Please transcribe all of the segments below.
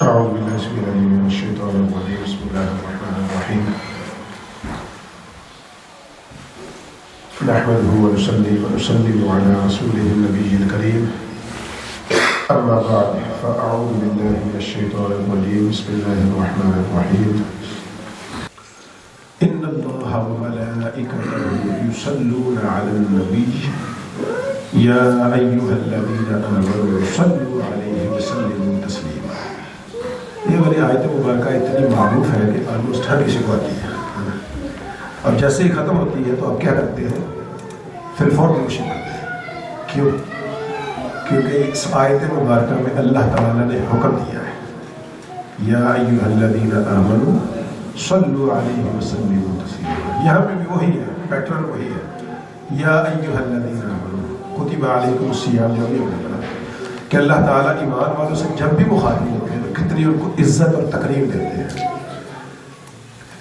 أعوذ بالله السميع العليم من الشيطان الرجيم بسم الله الرحمن الرحيم نحمده ونصلي على رسوله النبي الكريم أما بعد فأعوذ بالله من الشيطان الرجيم بسم الله الرحمن الرحيم إن الله وملائكته يصلون على النبي يا أيها الذين آمنوا صلوا عليه وسلموا تسليما. یہ والی آیت مبارکہ اتنی معروف ہے کہ آلموسٹ ہر کسی کو آتی ہے، اور جیسے ہی ختم ہوتی ہے تو آپ کیا کرتے ہیں؟ پھر فوراً روشن کرتے ہیں. کیوں؟ کیونکہ اس آیت مبارکہ میں اللہ تعالیٰ نے حکم دیا ہے یا ایھا الذین آمنوا صلوا علیہ وسلموا تسلیما. یہاں پہ بھی وہی ہے، پیٹرن وہی ہے. یا ایھا الذین آمنوا کتب علیکم الصیام، جو بھی ہم نے پڑھا کہ اللہ تعالیٰ ایمان والوں سے جب بھی مخاطب ہوتے ہیں تو کتنی ان کو عزت اور تکریم دیتے ہیں.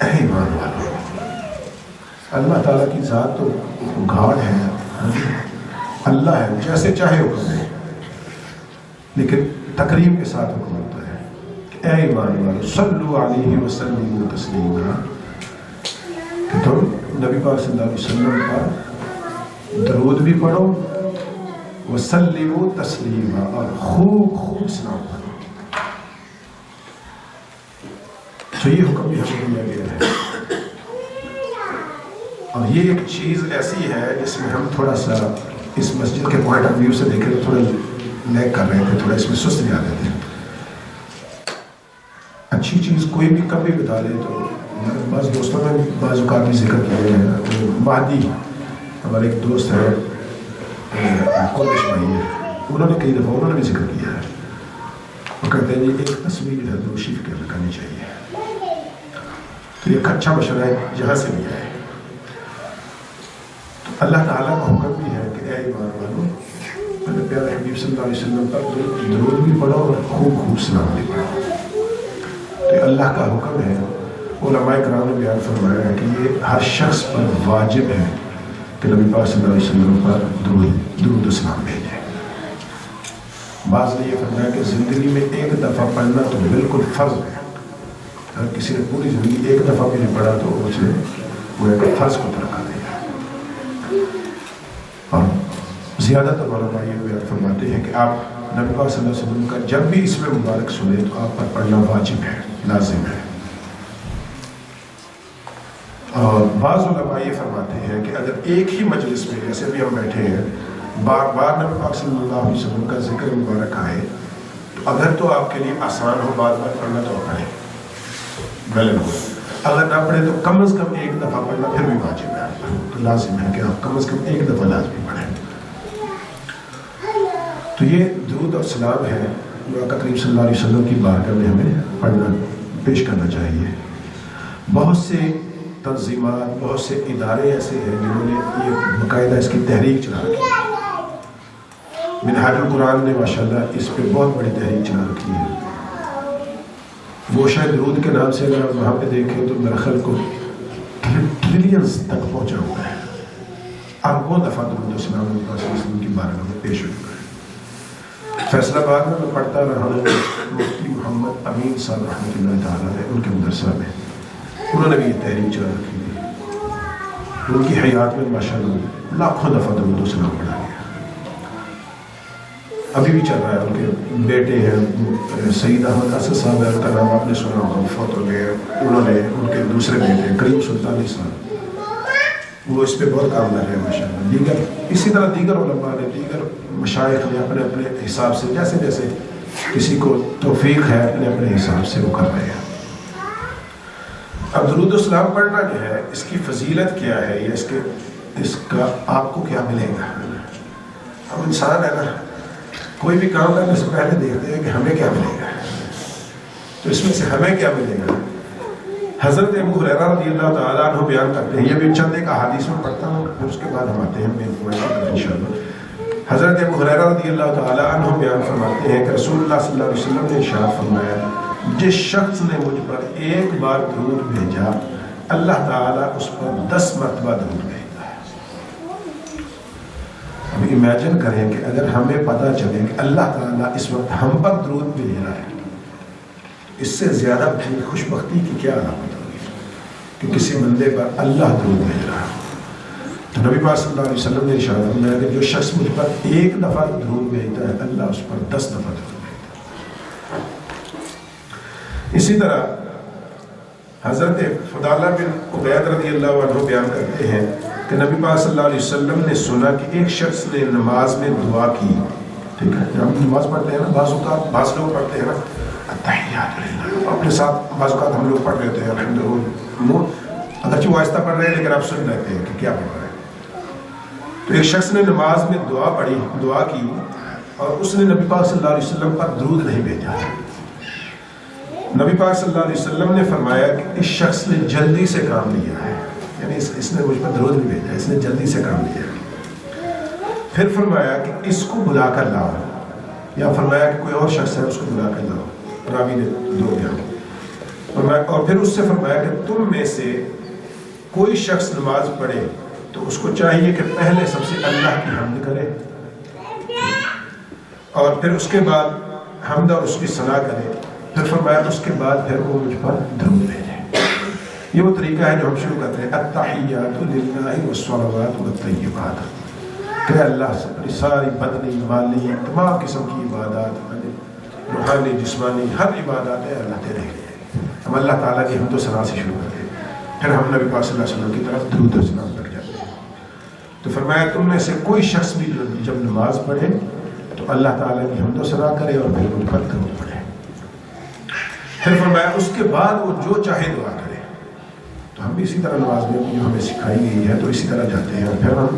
اے ایمان والوں، اللہ تعالیٰ کی ذات تو گاڈ ہے، اللہ ہے، جیسے چاہے حکم دے، لیکن تکریم کے ساتھ حکم ہوتا ہے کہ اے ایمان والوں صلو علیہ وسلموا تسلیما، کہ تم نبی پاک صلی اللہ علیہ وسلم پر درود بھی پڑھو، وسلموا تسلیما، اور خوب سلام پڑھو. تو یہ حکم بھی ہمیں دیا گیا ہے. اور یہ ایک چیز ایسی ہے جس میں ہم تھوڑا سا اس مسجد کے پوائنٹ آف ویو سے دیکھیں تو تھوڑا لیگ کر رہے تھے، تھوڑا اس میں سست نہیں آ رہے تھے. اچھی چیز کوئی بھی کبھی بتا دے تو بعض دوستوں نے بعض اوقات بھی ذکر کیے ہیں. مہدی ہمارے ایک دوست ہے، قریش بھائی ہے، انہوں نے کئی دفعہ انہوں نے بھی ذکر کیا ہے. وہ کہتے ہیں جی ایک تصویر ہے درود شریف کے لگانی چاہیے. تو یہ ایک اچھا مشورہ ہے جہاں سے بھی آئے. تو اللہ تعالیٰ کا حکم بھی ہے کہ اے ایمان والوں میرے پیارے حبیب صلی اللہ علیہ وسلم پر درود بھی پڑھو اور خوب سلام بھی پڑھو. تو اللہ کا حکم ہے. علماء کرام نے بیان فرمایا ہے کہ یہ ہر شخص پر واجب ہے کہ نبی پاک صلی اللہ علیہ وسلم پر درود و سلام بھیجے. بعض نے یہ فرمایا کہ زندگی میں ایک دفعہ پڑھنا تو بالکل فرض ہے. اگر کسی نے پوری زندگی ایک دفعہ بھی نہیں پڑھا تو اسے وہ ایک فرض کو ترک کر دیا. اور زیادہ تر علماء یہ بیان فرماتے ہیں کہ آپ نبی پاک صلی اللہ علیہ وسلم کا جب بھی اسم مبارک سنیں تو آپ پر پڑھنا واجب ہے، لازم ہے. اور بعض علماء یہ فرماتے ہیں کہ اگر ایک ہی مجلس میں جیسے بھی ہم بیٹھے ہیں بار بار نبی پاک صلی اللہ علیہ وسلم کا ذکر مبارک آئے تو اگر تو آپ کے لیے آسان ہو بار بار پڑھنا تو پڑھیں، اگر نہ پڑھے تو کم از کم ایک دفعہ پڑھنا پھر بھی واجب ہے. تو لازم ہے کہ آپ کم از کم ایک دفعہ لازمی پڑھیں. تو یہ درود اور سلام ہے جو آقا کریم صلی اللہ علیہ وسلم کی بارگاہ میں ہمیں پڑھنا پیش کرنا چاہیے. بہت سے تنظیمات، بہت سے ادارے ایسے ہیں جنہوں نے یہ باقاعدہ اس کی تحریک چلا رکھی ہے. منہاج القرآن نے ماشاءاللہ اس پہ بہت بڑی تحریک چلا رکھی ہے. وہ شاید درود کے نام سے اگر آپ وہاں پہ دیکھیں تو میرے خیال کو ٹریلینز تک پہنچا ہوا ہے. اربوں دفعہ درود و سلام علیہ وسلم کی بارگاہ میں پیش ہو چکا ہے. فیصل آباد میں پڑھتا رہا ہوں مفتی محمد امین صاحب رحمۃ اللہ تعالیٰ نے ان کے مدرسہ میں انہوں نے بھی یہ تحریک چلا رکھی تھی. ان کی حیات میں ماشاءاللہ لاکھوں دفعہ درود و سلام پڑھا گیا. ابھی بھی چل رہا ہے. ان کے بیٹے ہیں سعید احمد اسد صاحب، ان کا نام آپ نے سنا ہوگا، فوت ہو گئے. انہوں نے ان کے دوسرے بیٹے کریم سلطانی صاحب، وہ اس پہ بہت کام کر رہے ہیں ماشاءاللہ. دیگر اسی طرح دیگر علماء نے، دیگر مشائخ نے اپنے اپنے حساب سے جیسے جیسے کسی کو توفیق ہے اپنے اپنے حساب سے وہ کر رہے ہیں. اب درود و سلام پڑھنا جو ہے اس کی فضیلت کیا ہے یا اس کا آپ کو کیا ملے گا؟ ہم انسان ہے نا، کوئی بھی کام کرنے سے پہلے دیکھتے ہیں کہ ہمیں کیا ملے گا. تو اس میں سے ہمیں کیا ملے گا؟ حضرت ابو ہریرہ رضی اللہ تعالیٰ عنہ بیان کرتے ہیں. یہ بھی چند ایک احادیث میں پڑھتا ہوں پھر اس کے بعد ہم آتے ہیں مین پوائنٹ پر انشاءاللہ. حضرت ابو ہریرہ رضی اللہ تعالیٰ عنہ بیان فرماتے ہیں کہ رسول اللہ صلی اللہ علیہ وسلم نے ارشاد فرمایا جس شخص نے مجھ پر ایک بار درود بھیجا اللہ تعالیٰ اس پر 10 مرتبہ درود بھیجتا ہے. اب امیجن کریں کہ اگر ہمیں پتہ چلے کہ اللہ تعالیٰ اس وقت ہم پر درود بھیج رہا ہے اس سے زیادہ بڑی خوش بختی کی کیا علامت ہوگی کہ کسی بندے پر اللہ درود بھیج رہا ہے. تو نبی پاک صلی اللہ علیہ وسلم نے ارشاد فرمایا کہ جو شخص مجھ پر ایک دفعہ درود بھیجتا ہے اللہ اس پر 10 دفعہ درود بھیجتا ہے. اسی طرح حضرت فضالہ بن عبید رضی اللہ عنہ بیان کرتے ہیں کہ نبی پاک صلی اللہ علیہ وسلم نے سنا کہ ایک شخص نے نماز میں دعا کی. ٹھیک ہے، ہم نماز پڑھتے ہیں نا، بعض لوگ پڑھتے ہیں نا التحیات للہ، اپنے ساتھ بعض اوقات ہم لوگ پڑھ رہے ہوتے ہیں الحمدللہ، اگرچہ وہ آہستہ پڑھ رہے ہیں لیکن آپ سن رہتے ہیں کہ کیا پڑھ رہے ہیں. تو ایک شخص نے نماز میں دعا کی اور اس نے نبی پاک صلی اللہ علیہ وسلم پر درود نہیں بھیجا. نبی پاک صلی اللہ علیہ وسلم نے فرمایا کہ اس شخص نے جلدی سے کام لیا ہے، یعنی اس نے مجھ پر درود نہیں بھیجا، اس نے جلدی سے کام لیا. پھر فرمایا کہ اس کو بلا کر لاؤ، یا فرمایا کہ کوئی اور شخص ہے اس کو بلا کر لاؤ، راوی نے 2 بیان. اور پھر اس سے فرمایا کہ تم میں سے کوئی شخص نماز پڑھے تو اس کو چاہیے کہ پہلے سب سے اللہ کی حمد کرے اور پھر اس کے بعد حمد اور اس کی ثنا کرے. پھر فرمایا اس کے بعد پھر وہ مجھ پر درود بھیجے. یہ وہ طریقہ ہے جو ہم شروع کرتے ہیں، التحیات للہ والصلوات والطیبات، کہ اللہ سے اپنی ساری بدنی مالی تمام قسم کی عبادات، روحانی جسمانی ہر عبادات ہے اللہ تیرے لیے. ہم اللہ تعالیٰ کی حمد و ثنا سے شروع کرتے ہیں، پھر ہم نبی پاک صلی اللہ علیہ وسلم کی طرف درود و سلام لگ جاتے ہیں. تو فرمایا تم میں سے کوئی شخص بھی جب نماز پڑھے تو اللہ تعالیٰ کی حمد و ثنا کرے اور پھر ان پر درود پڑھے. پھر فرمایا اس کے بعد وہ جو چاہے دعا کرے. تو ہم بھی اسی طرح نماز میں جو ہمیں سکھائی گئی ہے تو اسی طرح جاتے ہیں. پھر ہم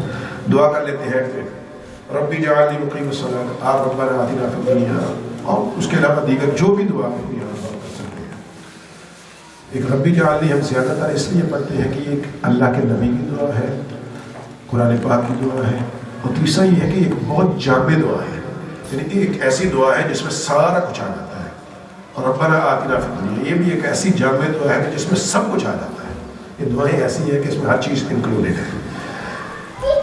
دعا کر لیتے ہیں کہ ربی جعلنی مقیم الصلاۃ، آپ ربنا آتنا فی الدنیا، اور اس کے علاوہ دیگر جو بھی دعا ہوئی ہم کر سکتے ہیں. ایک ربی جعلنی ہم زیادہ تر اس لیے پڑھتے ہیں کہ ایک اللہ کے نبی کی دعا ہے، قرآن پاک کی دعا ہے، اور تیسرا یہ ہے کہ ایک بہت جامع دعا ہے، یعنی ایک ایسی دعا ہے جس میں سارا کچھ آ جاتا ہے. اور ربنا آتنا فی الدنیا یہ بھی ایک ایسی جامع دعا ہے کہ جس میں سب کچھ آ جاتا ہے. یہ دعائیں ایسی ہے کہ اس میں ہر چیز انکلوڈیڈ ہے.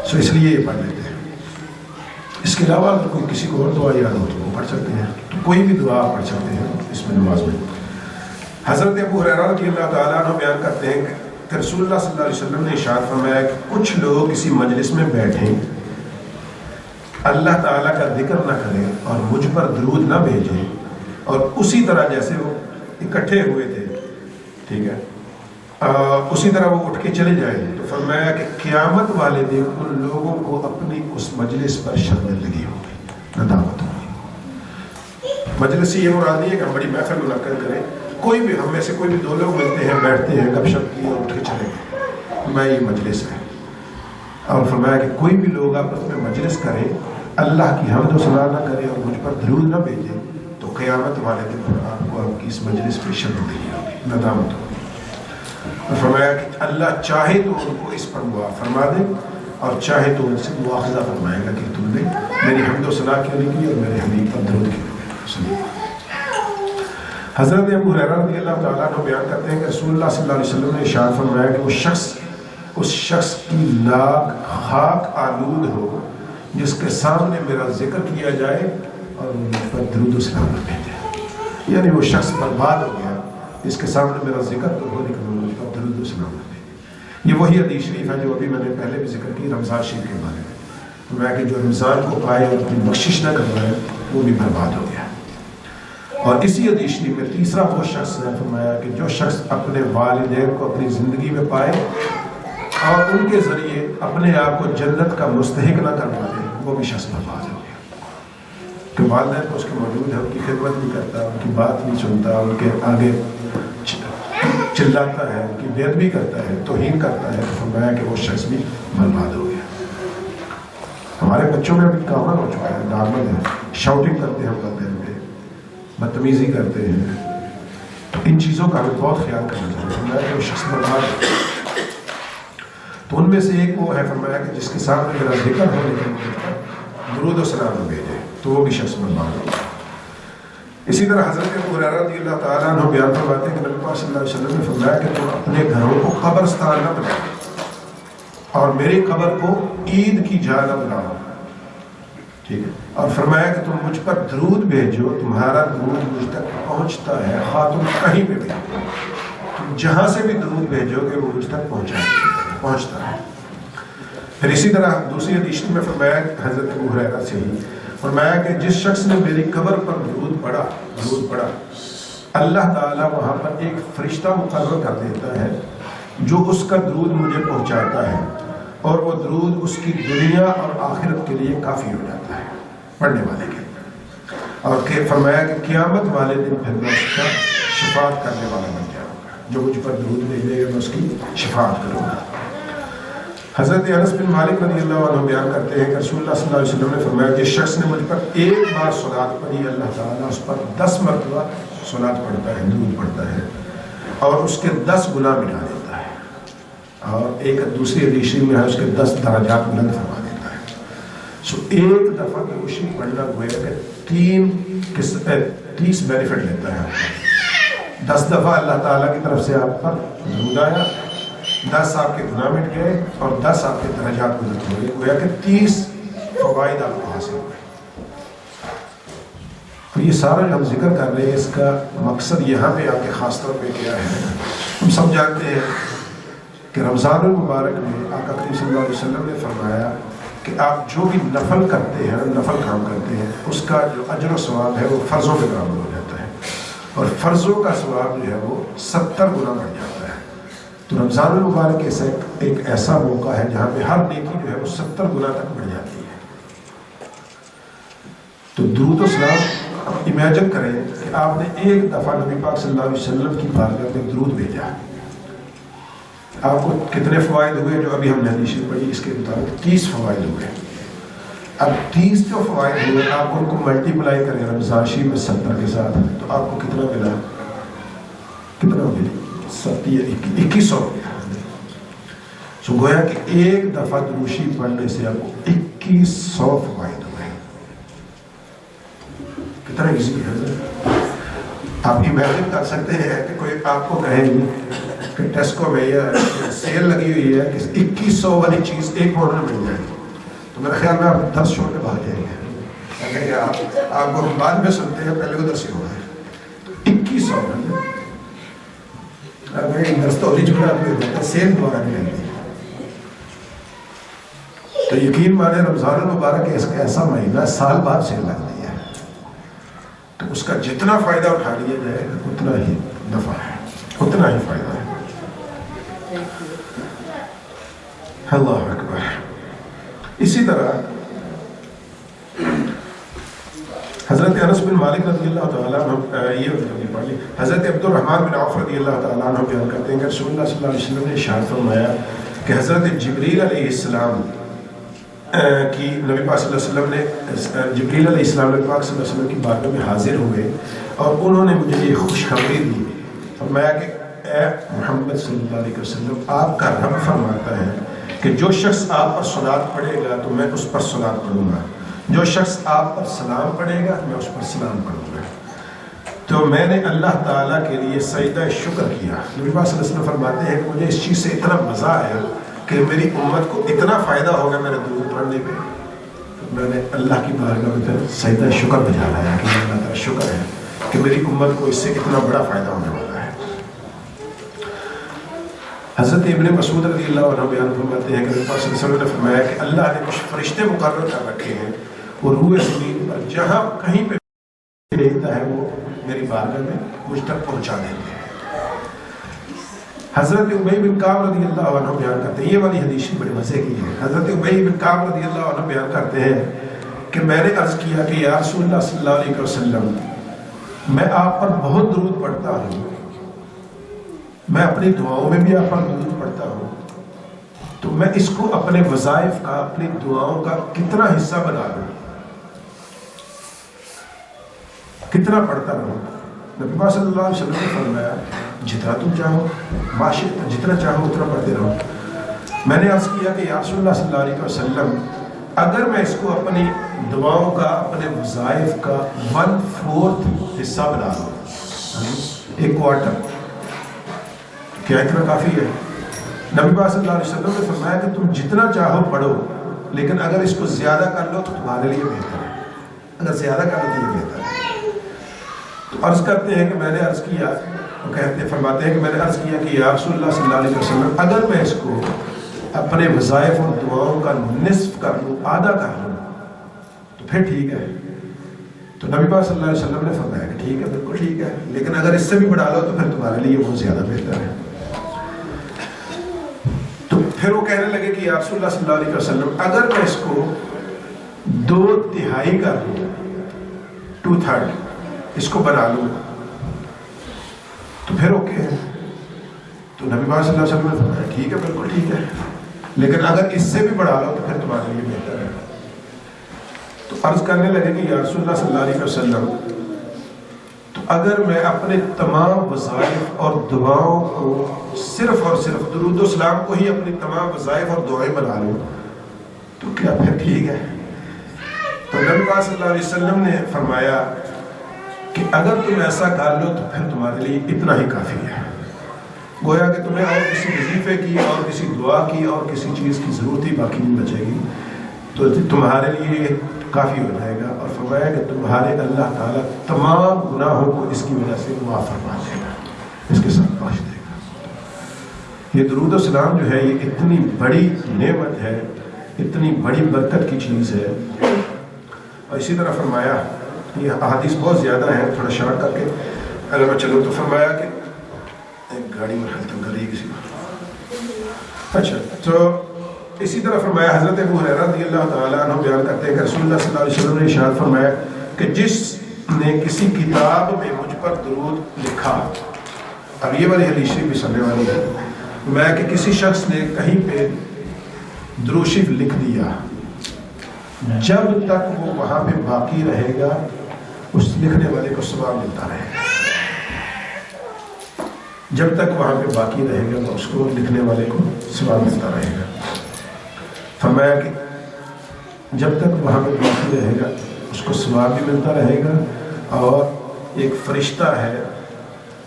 سو اس لیے یہ پڑھ لیتے ہیں. اس کے علاوہ اگر کوئی کسی کو اور دعا یاد ہو تو وہ پڑھ سکتے ہیں، تو کوئی بھی دعا پڑھ سکتے ہیں اس میں نماز میں. حضرت ابو ہریرہ رضی اللہ تعالیٰ عنہ بیان کرتے ہیں کہ رسول اللہ صلی اللہ علیہ وسلم نے ارشاد فرمایا کہ کچھ لوگ کسی مجلس میں بیٹھیں، اللہ تعالیٰ کا ذکر نہ کریں اور مجھ پر درود نہ بھیجیں، اور اسی طرح جیسے وہ اکٹھے ہوئے تھے، ٹھیک ہے، اسی طرح وہ اٹھ کے چلے جائیں. تو فرمایا کہ قیامت والے دن ان لوگوں کو اپنی اس مجلس پر شرمندگی ہوگی، ندامت ہوگی. مجلس سے یہ مراد نہیں ہے کہ ہم بڑی محفل منعقد کریں. کوئی بھی ہم میں سے کوئی بھی 2 لوگ ملتے ہیں، بیٹھتے ہیں، گپ شپ کی اور اٹھ کے چلے گئے، میں یہ مجلس ہے. اور فرمایا کہ کوئی بھی لوگ آپس میں مجلس کریں، اللہ کی حمد و ثنا نہ کریں اور مجھ پر درود نہ بھیجیں، تو قیامت والے دن پر آپ کو آپ کی اس مجلس پہ شرمندگی ہوگی، ندامت ہوگی. اور فرمایا کہ اللہ چاہے تو ان کو اس پر معاف فرما دے اور چاہے تو ان سے مواخذہ فرمائے گا کہ تم نے میری حمد و ثنا کیوں نہیں کی اور میرے حبیب پر درود کیوں نہیں کی. حضرت ابو ہریرہ رضی اللہ تعالیٰ عنہ بیان کرتے ہیں کہ رسول اللہ صلی اللہ علیہ وسلم نے ارشاد فرمایا کہ اس شخص کی ناک خاک آلود ہو جس کے سامنے میرا ذکر کیا جائے اور مجھ پر درود و سلام بھیجے. یعنی وہ شخص برباد ہو گیا جس کے سامنے میرا ذکر تو ہو لیکن مجھ پر درود و سلام بھیجے. یہ وہی حدیث شریف ہے جو ابھی میں نے پہلے بھی ذکر کی رمضان شریف کے بارے میں، فرمایا کہ جو رمضان کو پائے اور اپنی بخشش نہ کروائے وہ بھی برباد ہو گیا. اور اسی حدیث شریف میں تیسرا وہ شخص نے فرمایا کہ جو شخص اپنے والدین کو اپنی زندگی میں پائے اور ان کے ذریعے اپنے آپ کو جنت کا مستحق نہ کر پائے وہ بھی شخص برباد ہو گیا. کہ والدین کو اس کے موجود ہے، ان کی خدمت نہیں کرتا، ان کی بات نہیں سنتا، ان کے آگے چلاتا ہے، ان کی بے ادبی کرتا ہے، توہین کرتا ہے، تو فرمایا کہ وہ شخص بھی برباد ہو گیا. ہمارے بچوں میں ابھی کامن ہو چکا ہے، نارمل ہے، شاؤٹنگ کرتے ہیں والدین پہ، بدتمیزی کرتے ہیں. ان چیزوں کا ہمیں بہت خیال کرنا چاہیے. فرمایا کہ وہ شخص برباد ہے. تو ان میں سے ایک وہ ہے فرمایا کہ جس کے سامنے میرا ذکر ہو لیکن درود و سلام نہ بھیجے تو وہ بھی شخص برباد ہو. اسی طرح حضرت ابو ہریرہ رضی اللہ تعالیٰ عنہ بیان فرماتے ہیں کہ نبی پاک صلی اللہ علیہ وسلم نے فرمایا کہ تم اپنے گھروں کو قبرستان نہ بناؤ اور میری قبر کو عید کی جا نہ بناؤ. ٹھیک ہے، اور فرمایا کہ تم مجھ پر درود بھیجو، تمہارا درود مجھ تک پہنچتا ہے، خواہ تم کہیں پہ بھیجو، تم جہاں سے بھی درود بھیجو گے وہ مجھ تک پہنچتا ہے۔ پھر اسی طرح دوسری حدیث میں فرمایا حضرت ابو ہریرہ سے ہی فرمایا کہ جس شخص نے میری قبر پر درود پڑھا اللہ تعالیٰ وہاں پر ایک فرشتہ مقرر کر دیتا ہے جو اس کا درود مجھے پہنچاتا ہے، اور وہ درود اس کی دنیا اور آخرت کے لیے کافی ہو جاتا ہے پڑھنے والے کے لیے، اور کہ فرمایا کہ قیامت والے دن پھر میں اس کا شفاعت کرنے والا بن جاؤں گا، جو مجھ پر درود بھیجے گا میں اس کی شفاعت کروں گا۔ حضرت انس بن مالک رضی اللہ عنہ بیان کرتے ہیں کہ رسول اللہ صلی اللہ علیہ وسلم نے فرمایا جس شخص نے مجھ پر ایک بار صلوات پڑھی اللہ تعالیٰ اس پر 10 مرتبہ صلوات پڑھتا ہے، درود پڑھتا ہے، اور اس کے 10 گناہ مٹا دیتا ہے، اور ایک دوسری حدیث میں ہے اس کے 10 درجات بلند فرما دیتا ہے۔ سو ایک دفعہ کی روشنی پڑھنا گویا کہ 30 بینیفٹ لیتا ہے۔ 10 دفعہ اللہ تعالیٰ کی طرف سے آپ پر درود آیا، 10 آپ کے گناہ مٹ گئے، اور 10 آپ کے درجات بلند ہو گئے، گویا کہ 30 فوائد آپ کو حاصل ہوئے۔ اور یہ سارا جو ہم ذکر کر رہے ہیں اس کا مقصد یہاں پہ آ کے خاص طور پہ کیا ہے، ہم سب جانتے ہیں کہ رمضان المبارک میں آقا کریم صلی اللہ علیہ وسلم نے فرمایا کہ آپ جو بھی نفل کرتے ہیں، نفل کام کرتے ہیں، اس کا جو اجر و ثواب ہے وہ فرضوں کے برابر ہو جاتا ہے، اور فرضوں کا ثواب جو ہے وہ 70 گنا بڑھ جاتا ہے۔ تو رمضان المبارک ایک ایسا موقع ہے جہاں پہ ہر نیکی جو ہے وہ 70 گنا تک بڑھ جاتی ہے۔ تو درود و سلام آپ امیجن کریں کہ آپ نے ایک دفعہ نبی پاک صلی اللہ علیہ وسلم کی بارگاہ میں درود بھیجا، آپ کو کتنے فوائد ہوئے؟ جو ابھی ہم نے حدیث پڑھی اس کے مطابق 30 فوائد ہوئے۔ اب 30 جو فوائد ہوئے آپ ان کو ملٹی پلائی کریں رمضان شریف میں 70 کے ساتھ، تو آپ کو کتنا ملا؟ کتنا ملا؟ 2100 روپیہ۔ سو گویا کہ ایک دفعہ دروشی پڑھنے سے آپ کو 2100 فوائد ہوئے۔ کتنا ایزی ہے؟ آپ امیجن کر سکتے ہیں کہ کوئی آپ کو کہے کہ ٹیسکو میں یہ سیل لگی ہوئی ہے کہ 2100 والی چیز ایک آرڈر میں مل جائے گی، تو میرا خیال میں آپ 10 چھوڑ کے بھاگ جائیں گے۔ آپ کو بعد میں سنتے ہیں، پہلے ادھر سے ہوا ہے 2100 سیل دوارا نہیں لگتی۔ تو یقین مانے رمضان المبارک ایسا مہینہ سال بعد سیل لگتی ہے، تو اس کا جتنا فائدہ اٹھا لیا جائے اتنا ہی نفع ہے، اتنا ہی فائدہ ہے۔ اللہ اکبر۔ اسی طرح حضرت انس بن مالک رضی اللہ تعالیٰ عنہ حضرت عبد الرحمن بن عوف رضی اللہ تعالیٰ عنہ بیان کرتے ہیں کہ رسول اللہ صلی اللہ علیہ وسلم نے ارشاد فرمایا کہ حضرت جبریل علیہ السلام کی نبی پاک صلی اللہ علیہ وسلم نے جبریل علیہ السلام نبی پاک صلی اللہ علیہ وسلم کی بارگاہ میں حاضر ہوئے، اور انہوں نے مجھے یہ خوشخبری دی، فرمایا کہ اے محمد صلی اللہ علیہ وسلم آپ کا رب فرماتا ہے کہ جو شخص آپ پر صلوات پڑھے گا تو میں اس پر صلوات پڑھوں گا، جو شخص آپ پر سلام پڑھے گا میں اس پر سلام پڑھوں گا۔ تو میں نے اللہ تعالیٰ کے لیے سجدہ شکر کیا۔ نبی پاک صلی اللہ علیہ وسلم فرماتے ہیں کہ مجھے اس چیز سے اتنا مزہ آیا کہ میری امت کو اتنا فائدہ ہوگا میرے درود پڑھنے پہ، میں نے اللہ کی بارگاہ میں پھر سجدہ شکر بجا لایا کہ اللہ تعالیٰ شکر ہے کہ میری امت کو اس سے اتنا بڑا فائدہ ہونے والا ہے۔ حضرت ابن مسعود رضی اللہ عنہ بیان فرماتے ہیں کہ نبی پاک صلی اللہ علیہ وسلم نے فرمایا کہ اللہ نے کچھ فرشتے مقرر کر رکھے ہیں، وہ روح زمین پر جہاں کہیں پہ دیکھتا ہے وہ میری بارگاہ میں مجھ تک پہنچا دیتے ہیں۔ حضرت ابی بن کعب رضی اللہ عنہ بیان کرتے ہیں، یہ والی حدیث بڑے مزے کی ہے۔ حضرت ابی بن کعب رضی اللہ عنہ بیان کرتے ہیں کہ میں نے عرض کیا کہ یا رسول اللہ صلی اللہ علیہ وسلم، میں آپ پر بہت درود پڑھتا ہوں، میں اپنی دعاؤں میں بھی آپ پر درود پڑھتا ہوں، تو میں اس کو اپنے وظائف کا، اپنی دعاؤں کا کتنا حصہ بنا لوں، کتنا پڑھتا رہوں؟ نبی پاک صلی اللہ علیہ وسلم نے فرمایا جتنا تم چاہو، ماشاءاللہ جتنا چاہو اتنا پڑھتے رہو۔ میں نے عرض کیا کہ یا رسول اللہ صلی اللہ علیہ وسلم، اگر میں اس کو اپنی دعاؤں کا، اپنے وظائف کا 1/4 حصہ بنا لوں، 1/4، کیا اتنا کافی ہے؟ نبی پاک صلی اللہ علیہ وسلم نے فرمایا کہ تم جتنا چاہو پڑھو، لیکن اگر اس کو زیادہ کر لو تو تمہارے لیے بہتر ہے۔ اگر زیادہ کر تو یہ بہتر ہے۔ تو عرض کرتے ہیں کہ میں نے عرض کیا، وہ کہتے فرماتے ہیں کہ میں نے عرض کیا کہ یا رسول اللہ صلی اللہ علیہ وسلم اگر میں اس کو اپنے وظائف اور دعاؤں کا نصف کر لوں، آدھا کر لوں تو پھر ٹھیک ہے۔ تو نبی پاک صلی اللہ علیہ وسلم نے فرمایا کہ ٹھیک ہے، بالکل ٹھیک ہے، لیکن اگر اس سے بھی بڑھا لو تو پھر تمہارے لیے وہ زیادہ بہتر ہے۔ تو پھر وہ کہنے لگے کہ یا رسول اللہ صلی اللہ علیہ وسلم اگر میں اس کو 2/3 کر لوں، 2/3 اس کو بنا لوں تو پھر اوکے ہے۔ تو نبی پاک صلی اللہ علیہ وسلم نے فرمایا ٹھیک ہے، بالکل ٹھیک ہے، لیکن اگر اس سے بھی بڑھا لو تو پھر تمہارے لیے بہتر ہے۔ تو عرض کرنے لگے کہ یا رسول اللہ صلی اللہ علیہ وسلم تو اگر میں اپنے تمام وظائف اور دعاؤں کو صرف اور صرف درود و سلام کو ہی اپنی تمام وظائف اور دعائیں بنا لوں تو کیا پھر ٹھیک ہے؟ تو نبی پاک صلی اللہ علیہ وسلم نے فرمایا کہ اگر تم ایسا کر لو تو پھر تمہارے لیے اتنا ہی کافی ہے۔ گویا کہ تمہیں اور کسی وظیفے کی اور کسی دعا کی اور کسی چیز کی ضرورت ہی باقی نہیں بچے گی، تو تمہارے لیے کافی ہو جائے گا۔ اور فرمایا کہ تمہارے اللہ تعالیٰ تمام گناہوں کو اس کی وجہ سے معاف فرما دے گا، اس کے ساتھ بخش دے گا۔ یہ درود و سلام جو ہے یہ اتنی بڑی نعمت ہے، اتنی بڑی برکت کی چیز ہے۔ اور اسی طرح فرمایا، یہ احادیث بہت زیادہ ہیں، تھوڑا شارٹ کر کے اگر میں چلوں تو فرمایا کہ ایک گاڑی میں حلتم کر رہی ہے کسی کو۔ اچھا، تو اسی طرح فرمایا حضرت ابو ہریرہ رضی اللہ تعالیٰ عنہ بیان کرتے ہیں کہ رسول اللہ صلی اللہ علیہ وسلم نے ارشاد فرمایا کہ جس نے کسی کتاب میں مجھ پر درود لکھا، اب یہ والی حدیث بھی سننے والی ہے، میں کہ کسی شخص نے کہیں پہ درود شریف لکھ دیا، جب تک وہ وہاں پہ باقی رہے گا اس لکھنے والے کو ثواب ملتا رہے گا۔ جب تک وہاں پہ باقی رہے گا تو اس کو لکھنے والے کو ثواب ملتا رہے گا۔ فرمایا کہ جب تک وہاں پہ باقی رہے گا اس کو ثواب بھی ملتا رہے گا، اور ایک فرشتہ ہے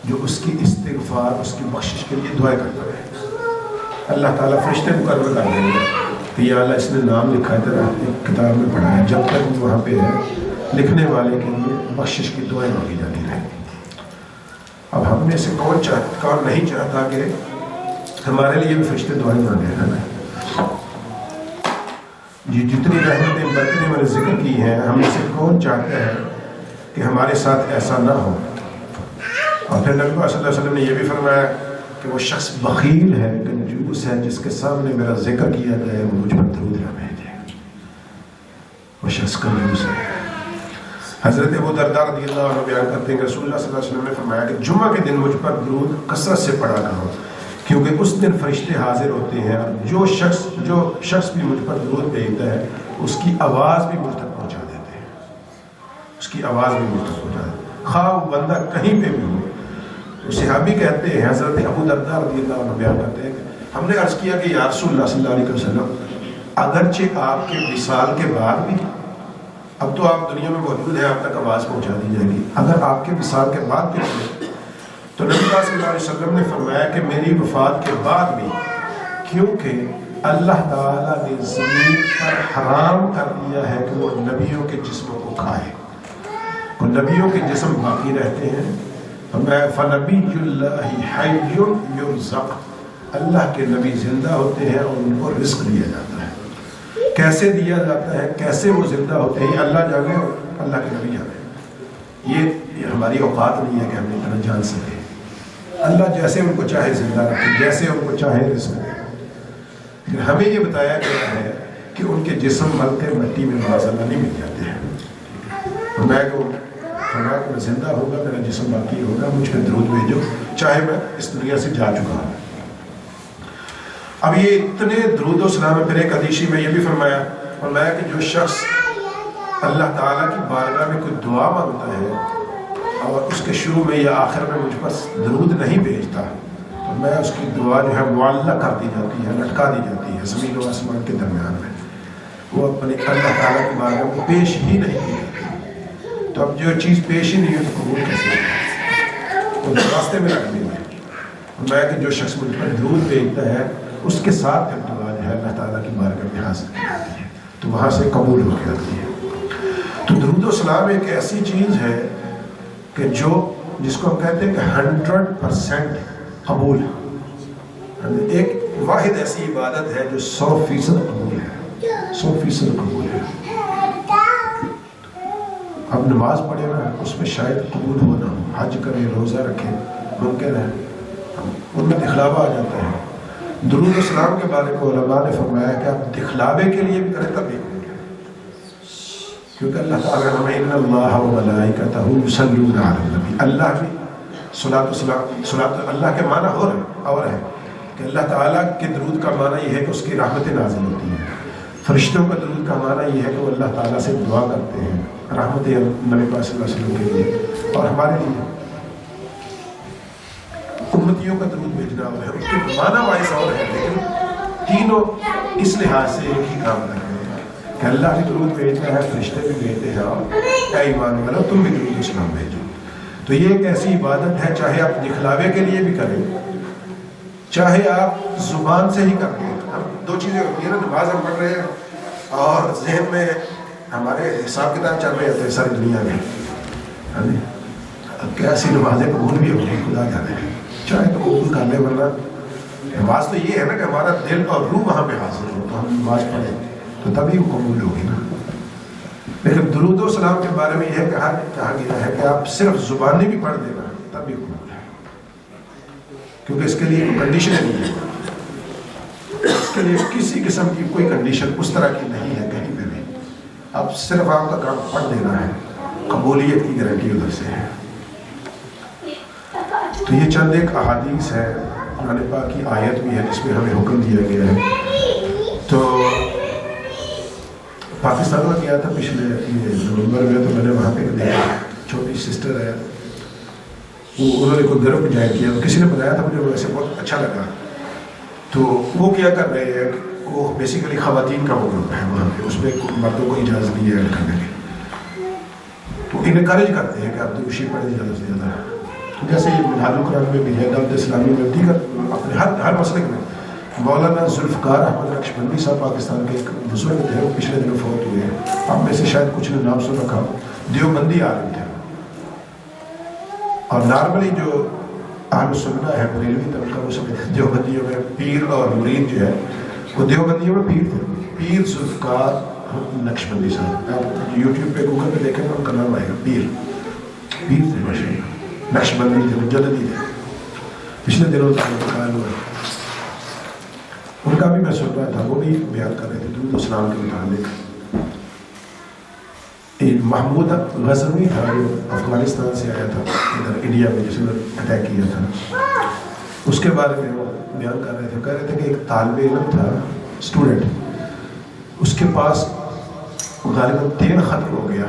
جو اس کی استغفار، اس کی بخشش کے لیے دعائیں کرتا رہے گا۔ اللہ تعالیٰ فرشتے مقرر کر دیں گے کہ یا اللہ اس نے نام لکھا ہے تیرا ایک کتاب میں پڑھا ہے، جب تک وہ وہاں پہ ہے لکھنے والے کے لیے بخشش کی دعائیں مانگی جاتی رہیں گی۔ اب ہم میں سے کون نہیں چاہتا کہ ہمارے لیے بھی فرشتے دعائیں مانگے، ہے نا؟ جی، جتنی رحمتیں برکتیں میں نے ذکر کی ہیں، ہم میں سے کون چاہتا ہے کہ ہمارے ساتھ ایسا نہ ہو؟ اور پھر نبی صلی اللہ علیہ وسلم نے یہ بھی فرمایا کہ وہ شخص بخیل ہے، کنجوس ہے، جس کے سامنے میرا ذکر کیا جائے وہ مجھ پر درود نہ بھیجے، وہ شخص کنجوس ہے۔ حضرت ابو درداء رضی اللہ عنہ بیان کرتے ہیں کہ رسول اللہ صلی اللہ علیہ وسلم نے فرمایا کہ جمعہ کے دن مجھ پر درود کثرت سے پڑھا کرو، کیونکہ اس دن فرشتے حاضر ہوتے ہیں، اور جو شخص بھی مجھ پر درود بھیجتا ہے اس کی آواز بھی مجھ تک پہنچا دیتے ہیں، اس کی آواز بھی مجھ تک پہنچا دیتے ہیں، خواہ وہ بندہ کہیں پہ بھی ہو۔ تو صحابی کہتے ہیں، حضرت ابو درداء رضی اللہ عنہ بیان کرتے ہیں کہ ہم نے عرض کیا کہ یا رسول اللہ صلی اللہ علیہ وسلم اگرچہ آپ کے وصال کے بعد بھی، اب تو آپ دنیا میں موجود ہیں، آپ تک آواز پہنچا دی جائے گی، اگر آپ کے وصال کے بعد بھی ہوئے تو نبی صلی اللہ علیہ وسلم نے فرمایا کہ میری وفات کے بعد بھی، کیونکہ اللہ تعالیٰ نے زمین پر حرام کر دیا ہے کہ وہ نبیوں کے جسموں کو کھائے، وہ نبیوں کے جسم باقی رہتے ہیں۔ فرمایا فَنَبِيُّ اللَّهِ حَيٌّ يُرْزَقُ، اللہ کے نبی زندہ ہوتے ہیں اور ان کو رزق دیا جاتا ہے۔ کیسے دیا جاتا ہے، کیسے وہ زندہ ہوتے ہیں، اللہ جانے اور اللہ کے نبی جانے، یہ ہماری اوقات نہیں ہے کہ ہم اتنا جان سکیں۔ اللہ جیسے ان کو چاہے زندہ رکھے، جیسے ان کو چاہے رزق دے، لیکن ہمیں یہ بتایا گیا ہے کہ ان کے جسم مل کے مٹی میں معاذ اللہ نہیں مل جاتے ہیں۔ میں زندہ ہوگا، میرا جسم باقی ہوگا، مجھ پہ درود بھیجو چاہے میں اس دنیا سے جا چکا ہوں۔ اب یہ اتنے درود و سلام ہے۔ پھر ایک حدیث میں یہ بھی فرمایا کہ جو شخص اللہ تعالیٰ کی بارگاہ میں کوئی دعا مانگتا ہے اور اس کے شروع میں یا آخر میں مجھ پر درود نہیں بھیجتا تو میں اس کی دعا جو ہے معلق کر دی جاتی ہے، لٹکا دی جاتی ہے زمین و آسمان کے درمیان میں، وہ اپنے اللہ تعالیٰ کی بارگاہ کو پیش ہی نہیں کی جاتی۔ تو اب جو چیز پیش ہی نہیں ہے تو قبول کیسے ہے؟ وہ راستے میں رکھ دیں گے۔ کہ جو شخص مجھ پر درود بھیجتا ہے اس کے ساتھ دعا جو ہے اللہ تعالیٰ کی بارگاہ میں حاصل کی جاتی ہے تو وہاں سے قبول ہو جاتی ہے۔ تو درود و سلام ایک ایسی چیز ہے کہ جس کو ہم کہتے ہیں کہ 100% قبول ہے. ایک واحد ایسی عبادت ہے جو 100% قبول ہے، 100% قبول ہے. اب نماز پڑھے نا، اس میں شاید قبول ہو نہ ہو، حج کرے، روزہ رکھے، ممکن ہے ان میں دکھلاوا آ جاتا ہے. درود و سلام کے بارے میں علماء نے فرمایا کہ آپ دکھلاوے کے لیے بھی کریں تب بھی قبول ہے، کیونکہ اللہ تعالیٰ نے ان اللہ و ملائکتہ یصلون علی النبی، اللہ بھی صلاۃ و سلام، صلاۃ اللہ کے معنی اور ہے کہ اللہ تعالیٰ کے درود کا معنی یہ ہے کہ اس کی رحمتیں نازل ہوتی ہیں. فرشتوں کا درود کا معنی یہ ہے کہ وہ اللہ تعالیٰ سے دعا کرتے ہیں رحمت نبی پاک صلی اللہ علیہ وسلم کے لیے اور ہمارے لیے. امتیوں کا درود بھیجنا اور ہے، اس کے معنی وائز اور ہے، لیکن تینوں اس لحاظ سے ایک ہی کام کر رہے ہیں کہ اللہ بھی درود بھیجنا ہے، فرشتے بھی بھیجتے ہیں، اور اے ایمان والو تم بھی درود و سلام بھیجو. تو یہ ایک ایسی عبادت ہے، چاہے آپ دکھلاوے کے لیے بھی کریں، چاہے آپ زبان سے ہی کرتے ہیں. ہم دو چیزیں ہوتی ہیں نا، نماز ہم پڑھ رہے ہیں اور ذہن میں ہمارے حساب کتاب چل رہے ہوتے ہیں ساری دنیا میں. کیسی نمازیں قبول بھی ہوتی ہیں خدا جانے ہیں، چاہے تو قبول کر لیں، ورنہ نماز تو یہ ہے نا کہ ہمارا دل اور روح وہاں پہ حاضر ہو تو ہم نماز پڑھیں تو تبھی وہ قبول ہوگی نا. لیکن درود و سلام کے بارے میں یہ کہا گیا ہے کہ آپ صرف زبانی بھی پڑھ دینا تب بھی قبول ہے، کیونکہ اس کے لیے کوئی کنڈیشن نہیں ہے، اس کے لیے کسی قسم کی کوئی کنڈیشن اس طرح کی نہیں ہے کہیں پہ بھی. اب صرف آپ کا کام پڑھ دینا ہے، قبولیت کی گارنٹی ادھر سے ہے. تو یہ چند ایک احادیث ہے، قرآن پاک کی آیت بھی ہے جس میں ہمیں حکم دیا گیا ہے. تو پاکستان میں گیا تھا پچھلے نومبر میں، تو میں نے وہاں پہ دیکھا چھوٹی سسٹر ہے، انہوں نے کوئی گروپ جوائن کیا، کسی نے بتایا تھا مجھے، ویسے بہت اچھا لگا. تو وہ کیا کر رہے ہیں، وہ بیسیکلی خواتین کا وہ گروپ ہے وہاں پہ، اس میں مردوں کو اجازت نہیں ہے ایڈ کرنے کی. تو انکریج کرتے ہیں کہ آپ دوشی پڑھیں زیادہ سے زیادہ، جیسے یہ منہاج القرآن میں بھی ہے، دعوت اسلامی میں، دیگر اپنے ہر مسئلے میں. مولانا ذوالفقار احمد نقشبندی صاحب پاکستان کے ایک بزرگ تھے، وہ پچھلے دنوں فوت ہوئے ہیں، آپ میں سے شاید کچھ نے نام سن رکھا، دیوبندی عالم تھے. اور نارملی جو اہل سنہ ہے، بریلوی طبقہ، وہ سب دیوبندیوں میں پیر اور مرید جو ہے وہ دیوبندیوں میں پیر تھے. پیر ذوالفقار نقشبندی صاحب، آپ یوٹیوب پہ گوگل پہ دیکھیں ان کا نام آئے گا. پیر تھے ماشاء اللہ، نقشبندی تھے، مجددی تھے. پچھلے دنوں تک انتقال ہوا، ان کا بھی میں سن رہا تھا، وہ بھی بیان کر رہے تھے درود و سلام کے متعلق. ایک محمود غزنوی تھا جو افغانستان سے آیا تھا ادھر انڈیا میں، جس نے اٹیک کیا تھا، اس کے بارے میں وہ بیان کر رہے تھے. کہہ رہے تھے کہ ایک طالب علم تھا، اسٹوڈنٹ، اس کے پاس غالباً تیل ختم ہو گیا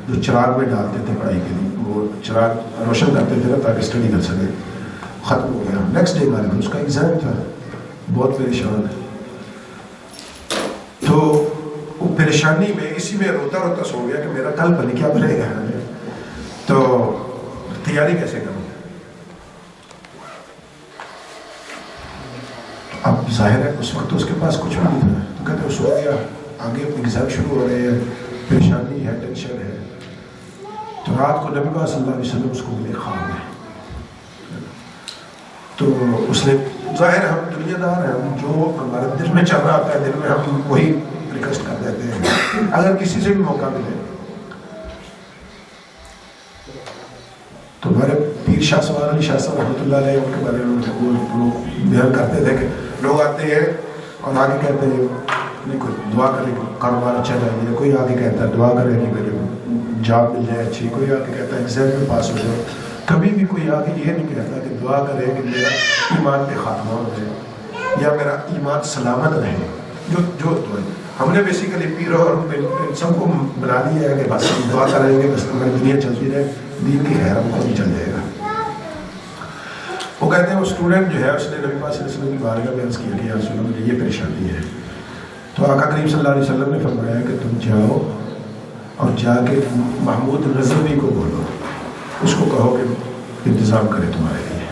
جو چراغ میں ڈالتے تھے پڑھائی کے لیے، وہ چراغ روشن کرتے تھے نا تاکہ اسٹڈی کر سکے، ختم ہو گیا. نیکسٹ ڈے غالباً اس کا ایگزام تھا، بہت پریشان ہے. تو وہ پریشانی میں اسی میں روتا روتا سو گیا کہ میرا کل بنے کیا بنے گا، تو تیاری کیسے کروں. اب ظاہر ہے اس وقت اس کے پاس کچھ بھی نہیں تھا، تو کہتے وہ سو گیا، آگے ایگزام شروع ہو رہے ہیں، پریشانی ہے، ٹینشن ہے. تو رات کو نبی پاک صلی اللہ علیہ وسلم اس کو ملے خواب میں. تو اس نے، ظاہر ہم دنیا دار ہیں، ہم جو ہمارے دل میں چل رہا ہوتا ہے دل میں ہم وہی ریکویسٹ کر دیتے ہیں اگر کسی سے بھی موقع ملے. تو ہمارے پیر شاہ سوار علی شاہ صاحب رحمۃ اللہ علیہ، ان کے بارے میں وہ بیان کرتے تھے کہ لوگ آتے ہیں اور آگے کہتے ہیں نہیں کوئی دعا کرے کہ کاروبار اچھا جائے، کوئی آگے کہتا ہے دعا کرے کہ میرے جاب مل جائے اچھی، کوئی آگے کہتا ہے ایگزام میں پاس ہو جائے. کبھی بھی کوئی آگے یہ نہیں کہتا کہ دعا کرے کہ میرا ایمان پہ خاتمہ ہو جائے یا میرا ایمان سلامت رہے. جو ہم نے بیسیکلی پیروں اور سب کو بنا دیا ہے کہ بس ہم دعا کریں گے، بس ہماری دنیا چلتی رہے، دین کی خیر ہم کو نہیں چل جائے گا. وہ کہتے ہیں وہ اسٹوڈنٹ جو ہے اس نے نبی پاک صلی اللہ علیہ وسلم کی بارگاہ میں عرض کیا کہ یا رسول اللہ مجھے یہ پریشانی ہے. تو آقا کریم صلی اللہ علیہ وسلم نے فرمایا کہ تم جاؤ اور جا کے محمود غزنوی کو بولو، اس کو کہو کہ انتظام کرے تمہارے لیے.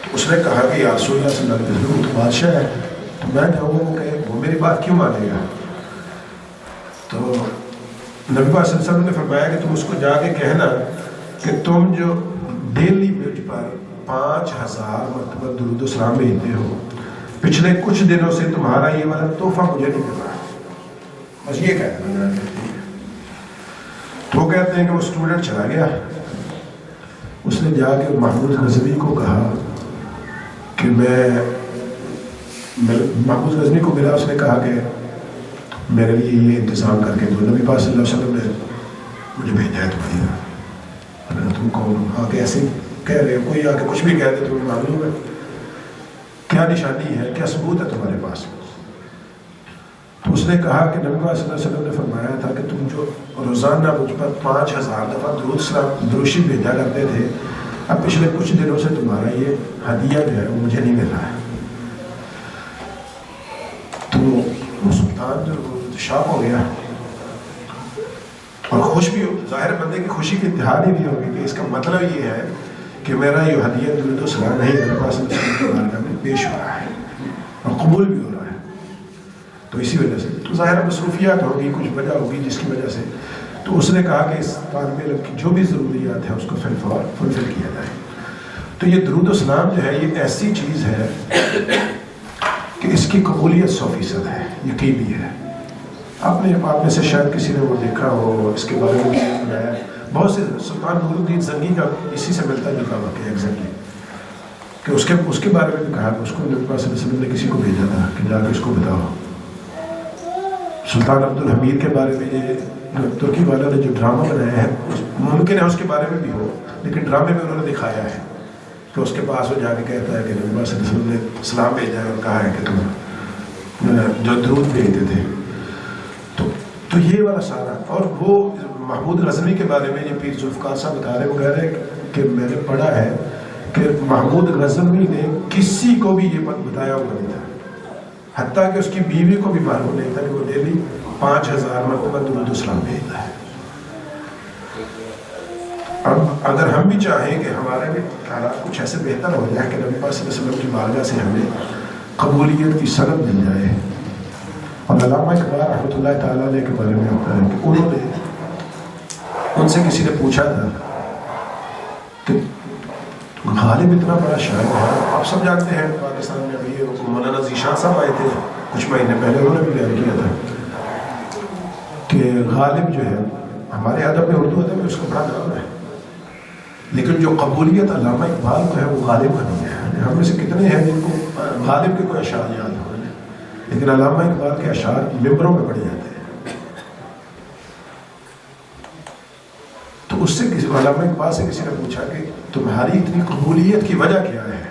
تو اس نے کہا کہ یا رسول اللہ صلی اللہ علیہ وسلم تو بادشاہ ہے، تو میں جاؤں گا کہ وہ میری بات کیوں مانے گا. تو نبی پاک صلی اللہ علیہ وسلم نے فرمایا کہ تم اس کو جا کے کہنا کہ تم جو ڈیلی مجھ پر 5000 مرتبہ درود و سلام بھیجتے ہو، پچھلے کچھ دنوں سے تمہارا یہ والا تحفہ مجھے نہیں مل رہا، بس یہ کہنا ہے۔ تو کہتے ہیں کہ وہ اسٹوڈنٹ چلا گیا، اس نے جا کے محمود غزنوی کو کہا کہ محمود غزنوی کو ملا، اس نے کہا کہ میرے لیے یہ انتظام کر کے دو، نبی پاک صلی اللہ علیہ وسلم نے مجھے بھیجا ہے تمہاری طرف۔ تم کون ہو؟ آ کے ایسے کہہ رہے ہو، کوئی آ کے کچھ بھی کہہ دے تمہیں معلوم ہے کیا نشانی ہے، کیا ثبوت ہے تمہارے پاس؟ تو اس نے کہا کہ نبی پاک صلی اللہ علیہ وسلم نے فرمایا تھا کہ تم جو روزانہ مجھ پر 5000 دفعہ دروشی بھیجا کرتے تھے، اب پچھلے کچھ دنوں سے تمہارا یہ ہدیہ جو ہے وہ مجھے نہیں مل رہا ہے۔ تو وہ سلطان جو شاک ہو گیا اور خوش بھی ہو، ظاہر بندے کی خوشی کی انتہا نہیں دی ہوگی کہ اس کا مطلب یہ ہے کہ میرا یہ ہدیہ درود و سلام نہیں میرے پاس میں پیش ہو رہا ہے اور قبول بھی ہو رہا ہے۔ تو اسی وجہ سے تو ظاہر مصروفیات ہوگی، کچھ وجہ ہوگی جس کی وجہ سے، تو اس نے کہا کہ اس طالب علم کی جو بھی ضروریات ہیں اس کو فلفل کیا جائے۔ تو یہ درود و سلام جو ہے یہ ایسی چیز ہے کہ اس کی قبولیت 100% ہے، یقین بھی ہے۔ آپ میں سے شاید کسی نے وہ دیکھا ہو، اس کے بارے میں بنایا بہت سے، سلطان نور الدین زنگی کا اسی سے ملتا جلتا واقعہ ایگزیکٹلی، کہ اس کے بارے میں بھی کہا کہ اس کو نبی پاک صلی اللہ علیہ وسلم نے کسی کو بھیجا تھا کہ جا کے اس کو بتاؤ۔ سلطان عبدالحمید کے بارے میں یہ ترکی والوں نے جو ڈرامہ بنایا ہے، ممکن ہے اس کے بارے میں بھی ہو، لیکن ڈرامے میں انہوں نے دکھایا ہے کہ اس کے پاس وہ جا کے کہتا ہے کہ نبی پاک صلی اللہ علیہ وسلم نے سلام بھیجا ہے اور کہا ہے کہ تم جو درود بھیجتے تھے۔ تو یہ والا سارا، اور وہ محمود غزنوی کے بارے میں یہ پیر ذوالفقار صاحب بتا رہے، وہ کہہ رہے کہ میں نے پڑھا ہے کہ محمود غزنوی نے کسی کو بھی یہ بتایا ہوا نہیں تھا، حتیٰ کہ اس کی بیوی کو بھی معلوم نہیں تھا کہ وہ ڈیلی 5000 مرتبہ درود و سلام بھیجتا ہے۔ اب اگر ہم بھی چاہیں کہ ہمارے بھی حالات کچھ ایسے بہتر ہو جائے کہ نبی پاک صلی اللہ علیہ وسلم کی بارگاہ سے ہمیں قبولیت کی سند مل جائے، اور علامہ اقبال رحمۃ اللہ تعالیٰ علیہ کے بارے میں ہوتا ہے کہ انہوں نے ان سے کسی نے پوچھا تھا کہ غالب اتنا بڑا شاعر ہے، آپ سب جانتے ہیں پاکستان میں ابھی مولانا ذیشان صاحب آئے تھے کچھ مہینے پہلے، انہوں نے بھی بیان کیا تھا کہ غالب جو ہے ہمارے ادب میں، اردو ادب میں اس کا بڑا نام ہے، لیکن جو قبولیت علامہ اقبال کو ہے وہ غالب کا نہیں ہے۔ ہم میں سے کتنے ہیں جن کو غالب کے کوئی اشعار یاد ہو، لیکن علامہ اقبال کے اشعار ممبروں میں پڑھے جاتے ہیں۔ تو اس سے علامہ اقبال سے کسی نے پوچھا کہ تمہاری اتنی قبولیت کی وجہ کیا ہے؟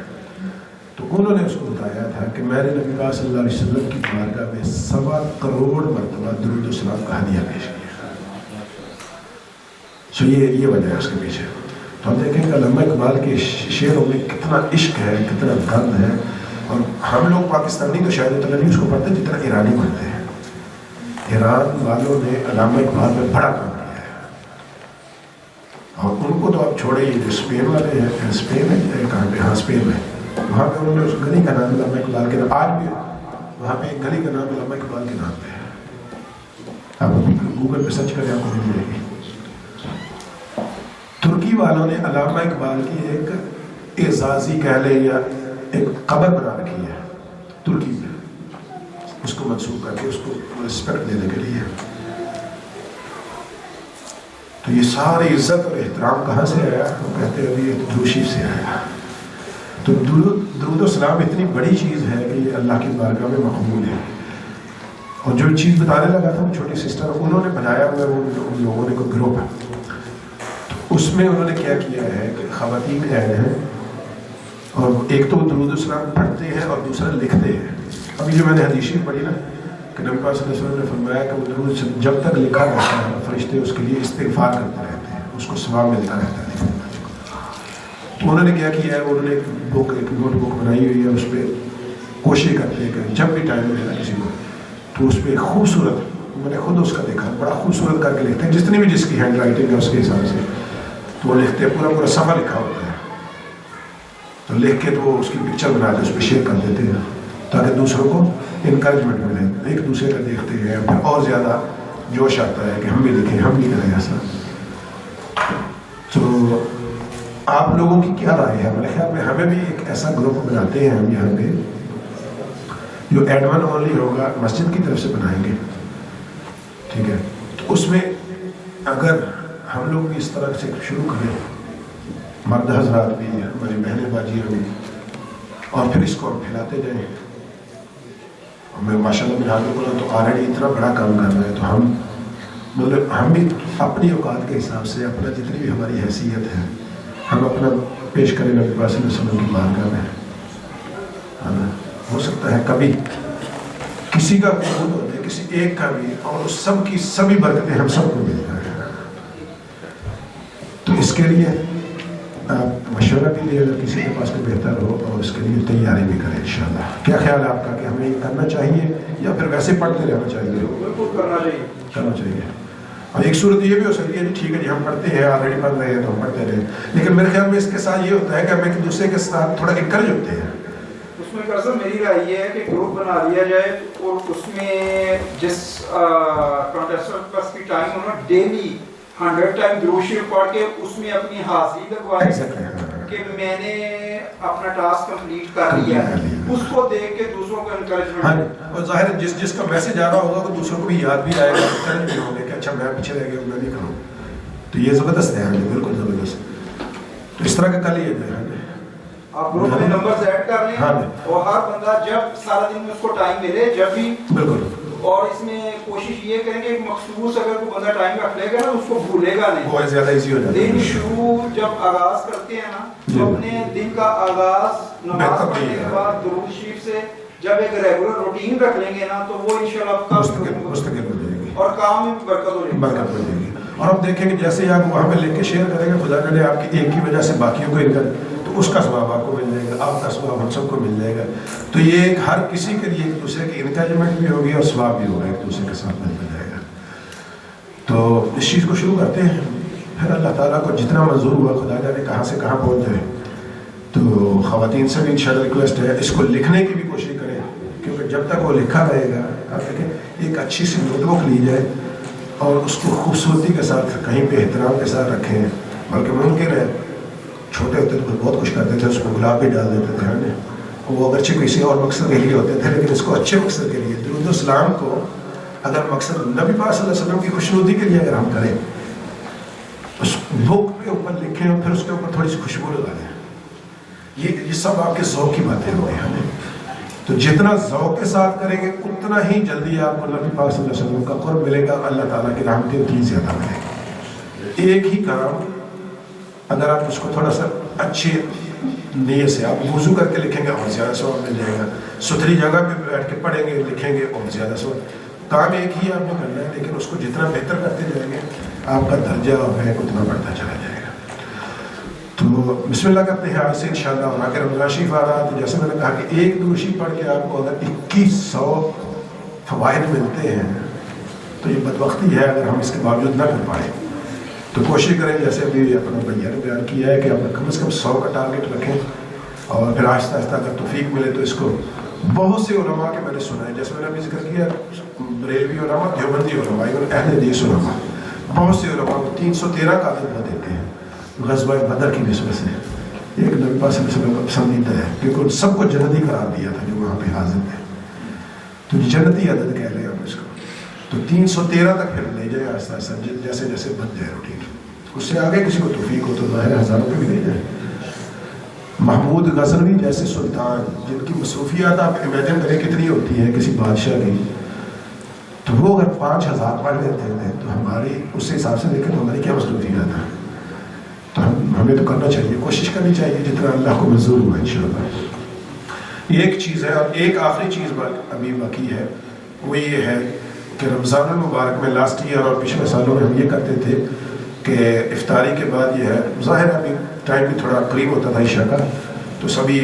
تو انہوں نے اس کو بتایا تھا کہ میں نے نبی پاک صلی اللہ علیہ وسلم کی بارگاہ میں 1.25 کروڑ مرتبہ درود و سلام کا ہدیہ پیش کیا۔ سو یہ وجہ ہے اس کے پیچھے۔ تو ہم دیکھیں کہ علامہ اقبال کے شعروں میں کتنا عشق ہے، کتنا درد ہے، اور ہم لوگ پاکستانی تو شاید اتنا نہیں اس کو پڑھتے جتنا ایرانی پڑھتے ہیں۔ ایران والوں نے علامہ اقبال میں بڑا کام کیا ہے، اور ان کو تو آپ چھوڑے ہی، جو اسپین والے ہیں، اسپین ہے کہاں پہ، ہاں اسپین میں، وہاں پہ انہوں نے اس گلی کا نام علامہ اقبال کے نام، آج بھی وہاں پہ ایک گلی کا نام علامہ اقبال کے نام پہ ہے، آپ گوگل پہ سرچ کریں آپ کو مل جائے گی۔ ترکی والوں نے علامہ اقبال کی ایک اعزازی کہہ لیں یا ایک قبر بنا رکھی ہے ترکی میں، اس کو منسوخ کر کے اس کو رسپیکٹ دینے کے لیے۔ تو یہ ساری عزت اور احترام کہاں سے آیا؟ وہ کہتے ہیں یہ جوشی سے آیا۔ تو درود و سلام اتنی بڑی چیز ہے کہ یہ اللہ کی بارگاہ میں مقبول ہے۔ اور جو چیز بتانے لگا تھا وہ چھوٹی سسٹر، انہوں نے بنایا ہوا ان لوگوں نے کوئی گروپ ہے، تو اس میں انہوں نے کیا کیا ہے کہ خواتین ایڈ ہیں، اور ایک تو درود السلام پڑھتے ہیں اور دوسرا لکھتے ہیں۔ ابھی جو میں نے حدیث شریف پڑھی نا کہ نبی پاک صلی اللہ علیہ وسلم نے فرمایا کہ وہ درود جب تک لکھا رہتا ہے فرشتے اس کے لیے استغفار کرتے رہتے ہیں، اس کو ثواب ملتا رہتا ہے۔ تو انہوں نے کیا کیا ہے، انہوں نے ایک نوٹ بک بنائی ہوئی ہے، اس پہ کوشش کرتے ہیں کہ جب بھی ٹائم ملے کسی کو تو اس پہ خوبصورت، میں نے خود اس کا دیکھا، بڑا خوبصورت کر کے لکھتے ہیں، جتنی بھی جس کی ہینڈ رائٹنگ ہے اس کے حساب سے، تو وہ لکھتے ہیں، پورا صفحہ لکھا ہوتا ہے، تو لکھ کے تو وہ اس کی پکچر بنا کے اس پہ شیئر کر دیتے ہیں تاکہ دوسروں کو انکریجمنٹ ملے، ایک دوسرے کا دیکھتے ہیں پھر اور زیادہ جوش آتا ہے کہ ہم بھی لکھیں، ہم بھی کریں ایسا. تو آپ لوگوں کی کیا رائے ہے؟ میرے خیال میں ہمیں بھی ایک ایسا گروپ بناتے ہیں ہم یہاں پہ جو ایڈمن اونلی ہوگا، مسجد کی طرف سے بنائیں گے، ٹھیک ہے. تو اس میں اگر ہم لوگ بھی اس طرح سے شروع کریں، مرد حضرات بھی، ہماری بہنیں باجیاں بھی، اور پھر اس کو ہم پھیلاتے جائیں. میں ماشاء اللہ میں حاضر بولا تو آلریڈی اتنا بڑا کام کر رہے ہیں، تو ہم مطلب ہم بھی اپنی اوقات کے حساب سے اپنا جتنی بھی ہماری حیثیت ہے ہم اپنا پیش کریں نبی پاک صلی اللہ علیہ وسلم کی بارگاہ میں. ہو سکتا ہے کبھی کسی کا قبول ہو جائے، کسی ایک کا بھی، اور اس سب کی سبھی برکتیں ہم سب کو مل جائیں. تو اس کے لیے آپ مشورہ بھی لیں اگر کسی کے پاس کوئی بہتر ہو، اور اس کے لیے تیاری بھی کریں انشاءاللہ. کیا خیال ہے آپ کا کہ ہمیں یہ کرنا چاہیے یا پھر ویسے پڑھتے رہنا چاہیے؟ کرنا چاہیے. اور ایک صورت یہ بھی ہو سکتی ہے کہ ٹھیک ہے جی ہم پڑھتے ہیں، آلریڈی پڑھ رہے ہیں تو ہم پڑھتے رہیں، لیکن میرے خیال میں اس کے ساتھ یہ ہوتا ہے کہ ہم ایک دوسرے کے ساتھ تھوڑا انکریج ہوتے ہیں. اس میں سر میری رائے یہ ہے کہ گروپ بنا لیا جائے اور اس میں جس کانٹیسٹنٹ پاس کی ٹائم ہونا ڈیلی 100 ٹائم درود شریف پڑھ کے اس میں اپنی حاضری لگوائے کہ میں نے اپنا ٹاسک کمپلیٹ کر لیا ہے، اس کو دیکھ کے دوسروں کو انکریجمنٹ. اور ظاہر ہے جس کا میسج آ رہا ہوگا تو دوسروں کو بھی یاد بھی آئے گا، انکریج بھی ہوگا کہ اچھا میں پیچھے رہ گیا، میں نہیں کروں. تو یہ زبردست ہے، بالکل زبردست. تو اس طرح کا کل ہی ہے. آپ گروپ میں نمبرز ایڈ کر لیں اور ہر بندہ جب سارا دن میں اس کو ٹائم ملے جب بھی، بالکل. اور اس میں کوشش یہ کریں کہ مخصوص اگر کوئی بندہ ٹائم رکھ لے گا نا اس کو بھولے گا نہیں. بہت زیادہ ایزی ہو جاتا ہے. دن شروع جب آغاز کرتے ہیں نا تو اپنے دن کا آغاز نماز پڑھنے کے بعد درود شریف سے جب ایک ریگولر روٹین رکھ لیں گے نا تو وہ انشاءاللہ مستقل ہو جائے گی اور کام میں برکت ہو جائے گی. برکت ہو جائے گی. اور آپ دیکھیں کہ جیسے آپ وہاں پہ لے کے شیئر کریں گے، خدا کرے آپ کی ایک کی وجہ سے باقیوں کو انکر، تو اس کا ثواب آپ کو مل جائے گا، آپ کا ثواب ہم سب کو مل جائے گا. تو یہ ایک ہر کسی کے لیے ایک دوسرے کی انکریجمنٹ بھی ہوگی اور ثواب بھی ہوگا، ایک دوسرے کے ساتھ ملتا جائے گا. تو اس چیز کو شروع کرتے ہیں، پھر اللہ تعالیٰ کو جتنا منظور ہوا، خدا جانے کہاں سے کہاں پہنچ جائے. تو خواتین سے بھی انشاءاللہ ریکویسٹ ہے اس کو لکھنے کی بھی کوشش کریں، کیونکہ جب تک وہ لکھا رہے گا، آپ دیکھیں ایک اچھی سی نوٹ بک لی جائے اور اس کو خوبصورتی کے ساتھ کہیں پہ احترام کے ساتھ رکھیں. بلکہ ممکن ہے چھوٹے ہوتے تو بہت کچھ کرتے تھے، اس کو گلاب بھی ڈال دیتے تھے، وہ اگرچہ کسی اور مقصد کے لیے ہوتے تھے، لیکن اس کو اچھے مقصد کے لیے درود و سلام کو اگر مقصد نبی پاک صلی اللہ علیہ وسلم کی خوشنودی کے لیے اگر ہم کریں، اس بک کے اوپر لکھیں اور پھر اس کے اوپر تھوڑی سی خوشبو لگا دیں. یہ سب آپ کے ذوق کی باتیں ہو گئی ہیں. تو جتنا ذوق کے ساتھ کریں گے اتنا ہی جلدی آپ کو نبی پاک صلی اللہ علیہ وسلم کا قرب ملے گا، اللہ تعالیٰ کی رحمتیں اتنی زیادہ ملے گی. ایک ہی کام اگر آپ اس کو تھوڑا سا اچھی نیت سے آپ وضو کر کے لکھیں گے اور زیادہ ثواب مل جائے گا. ستھری جگہ پہ بیٹھ کے پڑھیں گے لکھیں گے اور زیادہ ثواب. کام ایک ہی آپ نے کرنا ہے، لیکن اس کو جتنا بہتر کرتے جائیں گے آپ کا درجہ ہے اتنا بڑھتا چلا جائے گا. تو بسم اللہ کرتے ہیں آج سے انشاءاللہ. اور آگے رمضان شریف آ رہا ہے تو جیسے میں نے کہا کہ ایک درود پڑھ کے آپ کو اگر 2100 فوائد ملتے ہیں تو یہ بدبختی ہے اگر ہم اس کے باوجود نہ کر پائیں. تو کوشش کریں جیسے ابھی اپنا بھیا نے بیان کیا ہے کہ آپ کم از کم 100 کا ٹارگیٹ رکھیں، اور پھر آہستہ آہستہ اگر توفیق ملے تو اس کو بہت سے علماء کے میں نے سنا ہے، جیسے میں نے ابھی ذکر کیا بریلوی علماء، دیوبندی علماء، اہل حدیث علماء، بہت سے علماء کو 313 کا عدد دیتے ہیں غزوہ بدر کی نسبت سے. ایک نبی پاک صلی اللہ علیہ وسلم کا پسندیدہ ہے کیونکہ ان سب کو جنتی قرار دیا تھا جو وہاں پہ حاضر تھے. تو جنتی عدد کہہ لیں ہم اس کو. تو 313 تک پھر لے جائے آہستہ آہستہ جیسے جیسے بن جائے روٹین. اس سے آگے کسی کو توفیق ہو تو ظاہر ہزاروں پہ بھی لے جائے. محمود غزنوی جیسے سلطان جن کی مصروفیات آپ امیجن کریں کتنی ہوتی ہیں کسی بادشاہ کی، تو وہ اگر 5000 پڑھ لیتے ہیں تو ہماری اس حساب سے دیکھیں تو ہماری کیا مصروفیات ہیں. تو ہمیں تو کرنا چاہیے، کوشش کرنی چاہیے جتنا اللہ کو منظور ہوا انشاءاللہ. یہ ایک چیز ہے. اور ایک آخری چیز ابھی باقی ہے، وہ یہ ہے کہ رمضان المبارک میں لاسٹ ایئر اور پچھلے سالوں میں ہم یہ کرتے تھے کہ افطاری کے بعد یہ ہے، ظاہر ابھی ٹائم بھی تھوڑا قریب ہوتا تھا عشاء کا، تو سبھی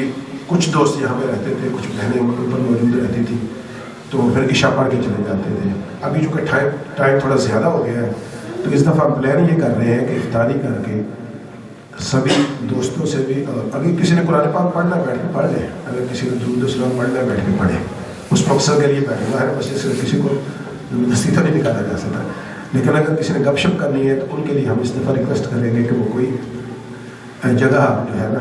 کچھ دوست یہاں پہ رہتے تھے، کچھ بہنیں اوپر موجود رہتی تھیں، تو پھر عشاء پڑھ کے چلے جاتے تھے. ابھی جو کہ ٹائم تھوڑا زیادہ ہو گیا ہے تو اس دفعہ ہم پلان یہ کر رہے ہیں کہ افطاری کر کے سبھی دوستوں سے بھی، اور اگر کسی نے قرآن پاک پڑھنا بیٹھ کے پڑھ لیں، اگر کسی نے درود و سلام پڑھنا بیٹھ کے پڑھے، اس مقصد کے لیے بیٹھے. ظاہر مسجد سے کسی کو زبردستی تو نہیں نکالا جا سکتا، لیکن اگر کسی نے گپ شپ کرنی ہے تو ان کے لیے ہم اس دفعہ ریکویسٹ کریں گے کہ وہ کوئی جگہ جو ہے نا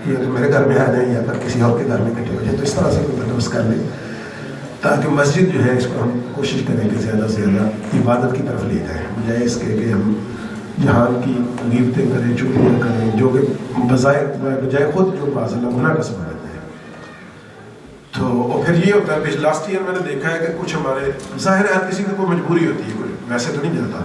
یا تو میرے گھر میں آ جائیں یا پھر کسی اور کے گھر میں اکٹھے ہو جائیں، تو اس طرح سے کوئی بندوبست کر لیں تاکہ مسجد جو ہے اس کو ہم کوشش کریں کہ زیادہ سے زیادہ عبادت کی طرف لے جائیں، بجائے اس کے کہ ہم جہان کی غیبتیں کریں، چغلیاں کریں، جو کہ بجائے خود جو معذلہ گناہ کا سبب ہے۔ تو اور پھر یہ ہوتا ہے، لاسٹ ایئر میں نے دیکھا ہے کہ کچھ ہمارے ظاہر ہے ہر کسی کی کوئی مجبوری ہوتی ہے، کوئی ویسے تو نہیں جاتا،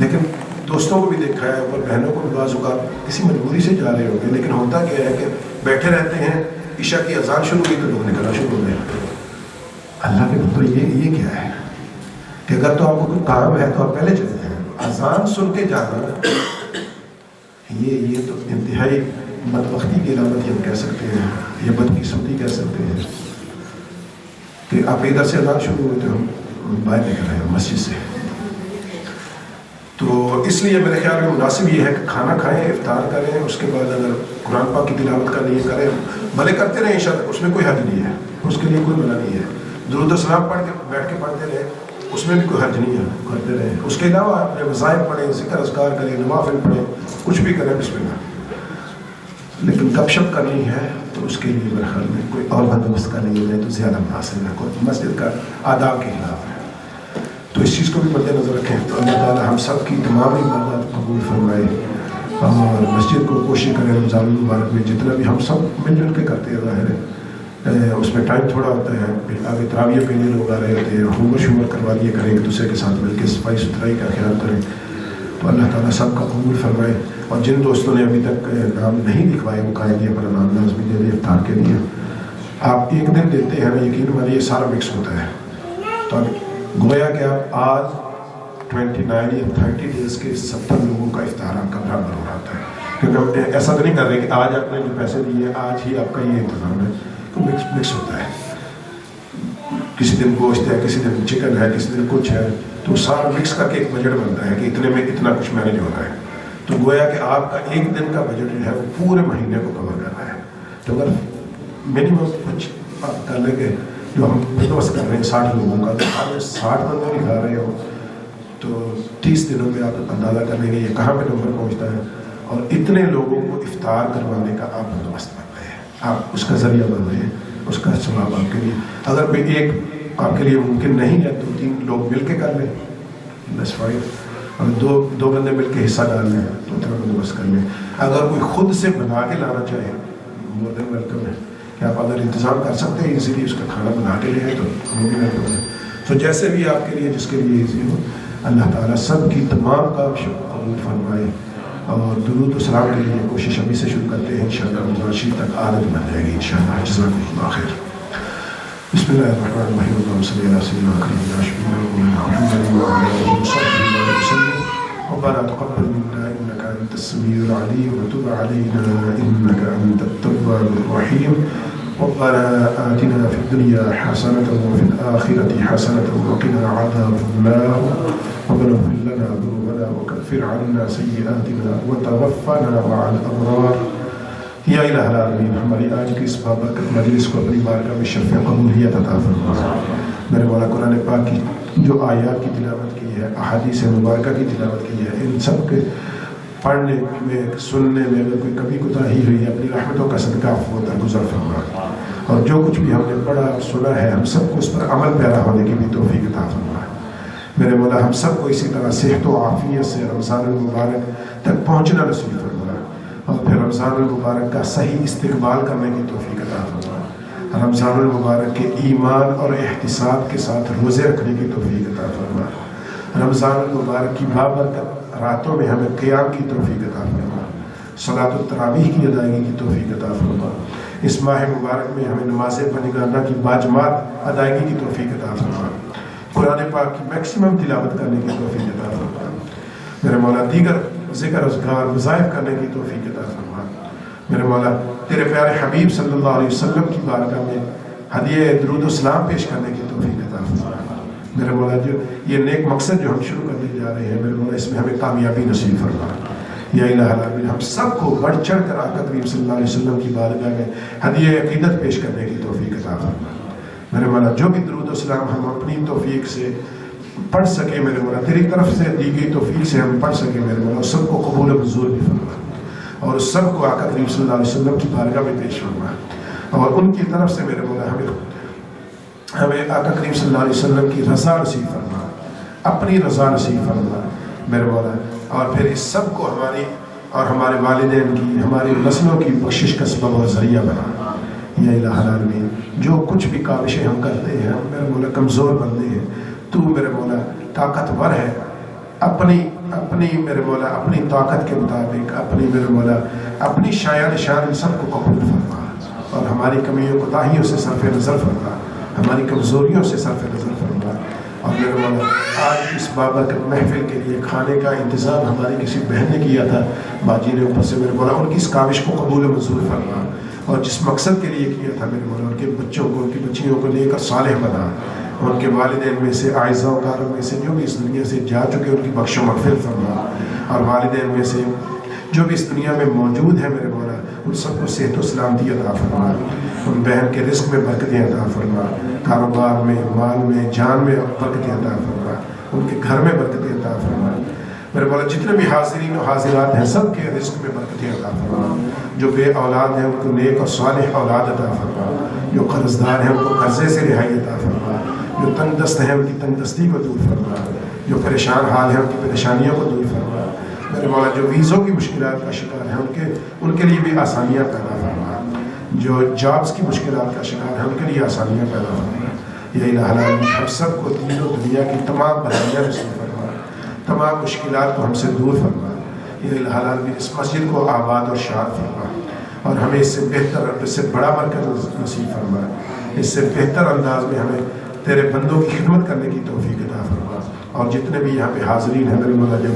لیکن دوستوں کو بھی دیکھا ہے اور بہنوں کو بھی بعض اوقات کسی مجبوری سے جا رہے ہوتے ہیں، لیکن ہوتا کیا ہے کہ بیٹھے رہتے ہیں، عشاء کی اذان شروع ہوئی تو لوگ نکلنا شروع ہو گئے۔ اللہ کے بندو یہ کیا ہے کہ اگر تو آپ کو کوئی کام ہے تو آپ پہلے چلے جائیں، اذان سن کے جانا یہ تو انتہائی بدبختی کی علامت ہم کہہ سکتے ہیں، یہ بدقسمتی کہہ سکتے ہیں کہ آپ ادھر سے اذان شروع ہوئے تو ہم باہر نکل رہے ہیں مسجد سے۔ تو اس لیے میرے خیال میں مناسب یہ ہے کہ کھانا کھائیں، افطار کریں، اس کے بعد اگر قرآن پاک کی تلاوت کرنی ہے کریں، بھلے کرتے رہیں عشاء تک، اس میں کوئی حرج نہیں ہے، اس کے لیے کوئی منع نہیں ہے۔ درود و سلام پڑھ کے بیٹھ کے پڑھتے رہے، اس میں بھی کوئی حرج نہیں ہے، کرتے رہے۔ اس کے علاوہ اپنے وظائف پڑھیں، ذکر اذکار کریں، نوافل پڑھیں، کچھ بھی کریں، بسم اللہ۔ لیکن گپ شپ کرنی ہے تو اس کے لیے میرے خیال میں کوئی اور بندوبست کا نہیں ہے تو زیادہ مناسب ہے، کوئی مسجد کا آداب کے خلاف ہے۔ تو اس چیز کو بھی مد نظر رکھیں تو اللہ تعالیٰ ہم سب کی تمام عبادات قبول فرمائے، اور مسجد کو کوشش کریں رمضان المبارک میں جتنا بھی ہم سب مل جل کے کرتے ہیں، ظاہر ہے اس میں ٹائم تھوڑا ہوتا ہے، آگے تراویح پہ لوگ آ رہے ہوتے ہیں، ہومر شومر کروا دیے کریں ایک دوسرے کے ساتھ مل کے، صفائی ستھرائی کا خیال کریں، تو اللہ تعالیٰ سب کا قبول فرمائے۔ اور جن دوستوں نے ابھی تک نام نہیں لکھوائے وہ قائم یہ اپنا نام لازمی دے دیں افطار کے لیے۔ آپ ایک دن دیتے ہیں نا، یقین مانیے یہ سارا مکس ہوتا ہے، تو اب گویا کہ آپ آج 29 یا 30 ڈیز کے 70 لوگوں کا افطار آپ کا برابر ہو رہا ہے، کیونکہ ایسا تو نہیں کر رہے کہ آج آپ نے جو پیسے دیے آج ہی آپ کا یہ انتظام ہے، تو مکس ہوتا ہے، کسی دن گوشت ہے، کسی دن چکن ہے، کسی دن کچھ ہے، تو سارا مکس کر کے ایک بجٹ بنتا ہے کہ اتنے میں اتنا کچھ مینیج ہو رہا ہے۔ تو گویا کہ آپ کا ایک دن کا بجٹ جو ہے وہ پورے مہینے کو کور کر رہا ہے۔ تو اگر منیمم کچھ آپ کر لیں گے جو ہم بندوبست کر رہے ہیں 60 لوگوں کا، تو آپ 60 بندے بھی کھا رہے ہو تو 30 دنوں میں آپ اندازہ کر لیں گے یہ کہاں پہ نمبر پہنچتا ہے، اور اتنے لوگوں کو افطار کروانے کا آپ بندوبست کر رہے ہیں، آپ اس کا ذریعہ بن رہے ہیں، اس کا ثواب آپ کے لیے۔ اگر کوئی ایک آپ کے لیے ممکن نہیں ہے تو 3 لوگ مل کے کر لیں، بس فائن، اور دو بندے مل کے حصہ ڈال لیں تو اتنا بندوبست کر لیں۔ اگر کوئی خود سے بنا کے لانا چاہے مور دین ویلکم ہے کہ آپ اگر انتظام کر سکتے ہیں ایزیلی اس کا کھانا بنا کے لیں تو وہ بھی ویلکم ہے۔ تو جیسے بھی آپ کے لیے جس کے لیے ایزی ہو، اللہ تعالیٰ سب کی تمام کام قبول فرمائے۔ اور درود و سلام کے لیے کوشش ابھی سے شروع کرتے ہیں، انشاءاللہ رمضان شریف تک عادت بن جائے گی انشاءاللہ۔ جزاکم اللہ خیر۔ بسم اللہ الرحمن الرحیم، اللہم صلی علی سیدنا محمد وعلی آلہ وصحبہ وسلم۔ ربنا تقبل منا انك انت السميع العليم وتب علينا انك انت التواب الرحيم۔ ربنا آتنا في الدنيا حسنة وفي الآخرة حسنة وقنا عذاب النار۔ ربنا اغفر لنا ذنوبنا وكفر عنا سيئاتنا وتوفنا مع الأبرار۔ یا الہ العالمین، ہماری آج کی اس بابرکت مجلس کو اپنی بارگاہ میں شرف قبولیت عطا فرما۔ میرے مولا قرآن پاک کی جو آیات کی تلاوت کی ہے، احادیث مبارکہ کی تلاوت کی ہے، ان سب کے پڑھنے میں سننے میں اگر کوئی کمی کوتاہی ہوئی ہے، اپنی رحمتوں کا صدقہ عفو درگزر فرما۔ اور جو کچھ بھی ہم نے پڑھا اور سنا ہے، ہم سب کو اس پر عمل پیرا ہونے کی بھی توفیق عطا فرما۔ میرے مولا ہم سب کو اسی طرح صحت و عافیت سے رمضان المبارک تک پہنچنا نصیب فرما، اور پھر رمضان المبارک کا صحیح استقبال کرنے کی توفیق عطا فرما۔ رمضان المبارک کے ایمان اور احتساب کے ساتھ روزے رکھنے کی توفیق عطا فرما۔ رمضان المبارک کی بابرکت راتوں میں ہمیں قیام کی توفیق عطا فرما، صلاۃ التراویح کی ادائیگی کی توفیق عطا فرما۔ اس ماہ مبارک میں ہمیں نماز پنجگانہ کی باجماعت ادائیگی کی توفیق عطا فرما، قرآن پاک کی میکسیمم تلاوت کرنے کی توفیق عطا فرما۔ میرے مولا دیگر ذکر اذکار وظائف کرنے کی توفیق عطا فرما۔ میرے مولا تیرے پیارے حبیب صلی اللہ علیہ وسلم کی بارگاہ میں ہدیہ درود و سلام پیش کرنے کی توفیق عطا فرما۔ میرے مولا جو یہ نیک مقصد جو ہم شروع کرنے جا رہے ہیں، میرے مولا اس میں ہمیں کامیابی نصیب فرما۔ یا الہ العالمین، ہم سب کو بڑھ چڑھ کر آقا کریم صلی اللہ علیہ وسلم کی بارگاہ میں ہدیہ عقیدت پیش کرنے کی توفیق عطا فرما۔ میرے مولا جو بھی درود و سلام ہم اپنی توفیق سے پڑھ سکے میرے مولا، تیری طرف سے دی گئی توفیق سے ہم پڑھ سکے میرے مولا، سب کو قبول و منظور بھی فرما، اور سب کو آقا کریم صلی اللہ علیہ وسلم کی بارگاہ میں پیش فرما، اور ان کی طرف سے میرے مولا ہمیں آقا کریم صلی اللہ علیہ وسلم کی رضا نصیب فرما، اپنی رضا نصیب فرما میرے مولا، اور پھر اس سب کو ہماری اور ہمارے والدین کی، ہماری نسلوں کی بخشش کا سبب اور ذریعہ بنا یا الہ العالمین۔ جو کچھ بھی کاوشیں ہم کرتے ہیں، ہم میرے مولا کمزور بندے ہیں، تو میرے مولا طاقتور ہے، اپنی میرے مولا اپنی طاقت کے مطابق اپنی میرے مولا اپنی شایان شان سب کو قبول فرما، اور ہماری کمیوں کوتاہیوں سے صرف نظر فرما، ہماری کمزوریوں سے صرف نظر فرما، اور میرے مولا آج اس بابرکت محفل کے لیے کھانے کا انتظام ہماری کسی بہن نے کیا تھا باجی نے، اوپر سے میرے مولا ان کی اس کاوش کو قبول و منظور فرما، اور جس مقصد کے لیے کیا تھا میرے مولا ان کے بچوں کو، ان کی بچیوں کو لے کر صالح بنا، ان کے والدین میں سے اعزاء و کاروں میں سے جو بھی اس دنیا سے جا چکے ان کی بخش و مغفرت فرما، اور والدین میں سے جو بھی اس دنیا میں موجود ہیں میرے مولا ان سب کو صحت و سلامتی عطا فرما، ان بہن کے رزق میں برکتیں عطا فرما، کاروبار میں، مال میں، جان میں برکتیں عطا فرما، ان کے گھر میں برکتیں عطا فرما میرے مولا، جتنے بھی حاضرین و حاضرات ہیں سب کے رزق میں برکتیں عطا فرما، جو بے اولاد ہیں ان کو نیک اور صالح اولاد عطا فرما، جو قرض دار ہیں ان کو قرضے سے رہائی عطا فرما، جو تنگ دست ہیں ان کی تنگ دستی کو دور فرما، جو پریشان حال ہیں ان کی پریشانیوں کو دور فرما میرے مولا، جو ویزوں کی مشکلات کا شکار ہیں ان کے لیے بھی آسانیاں پیدا فرما، جو جابس کی مشکلات کا شکار ہیں ان کے لیے آسانیاں پیدا فرما، یا الہ العالمین ہم سب کو دین و دنیا کی تمام بھلائیاں نصیب فرما، تمام مشکلات کو ہم سے دور فرما، یا الہ العالمین اس مسجد کو آباد اور شاد فرما، اور ہمیں اس سے بہتر، اس سے بڑا برکت نصیب فرما، اس سے بہتر انداز میں ہمیں تیرے بندوں کی خدمت کرنے کی توفیق عطا فرما، اور جتنے بھی یہاں پہ حاضرین ہیں میرے مولا جو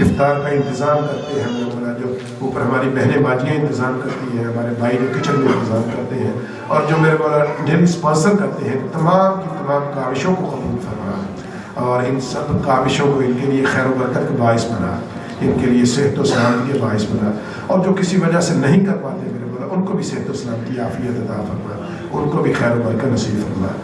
افطار کا انتظام کرتے ہیں میرے مولا، جو اوپر ہماری بہنیں باجیاں انتظام کرتی ہیں، ہمارے بھائی جو کچن میں انتظام کرتے ہیں، اور جو میرے مولا ڈیلی اسپانسر کرتے ہیں، تمام کی تمام کاوشوں کو قبول فرما، اور ان سب کاوشوں کو ان کے لیے خیر و برکت کا باعث بنا، ان کے لیے صحت و سلامتی کے باعث بنا، اور جو کسی وجہ سے نہیں کر پاتے میرے مولا ان کو بھی صحت و سلامتی عافیت عطا فرما، ان کو بھی خیر و برکت نصیب فرما،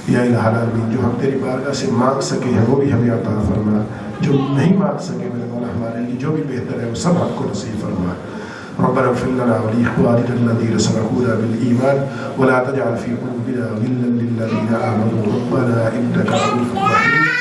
یا الہ العالمین جو ہم تیری بارگاہ سے مانگ سکے ہیں وہ بھی ہمیں عطا فرما، جو نہیں مانگ سکے میرے مولا ہمارے لیے جو بھی بہتر ہے وہ سب ہم کو نصیب فرما، ربنا اغفر لنا ولإخواننا الذين سبقونا بالإيمان ولا تجعل في قلوبنا غلا للذين آمنوا ربنا إنك رؤوف رحيم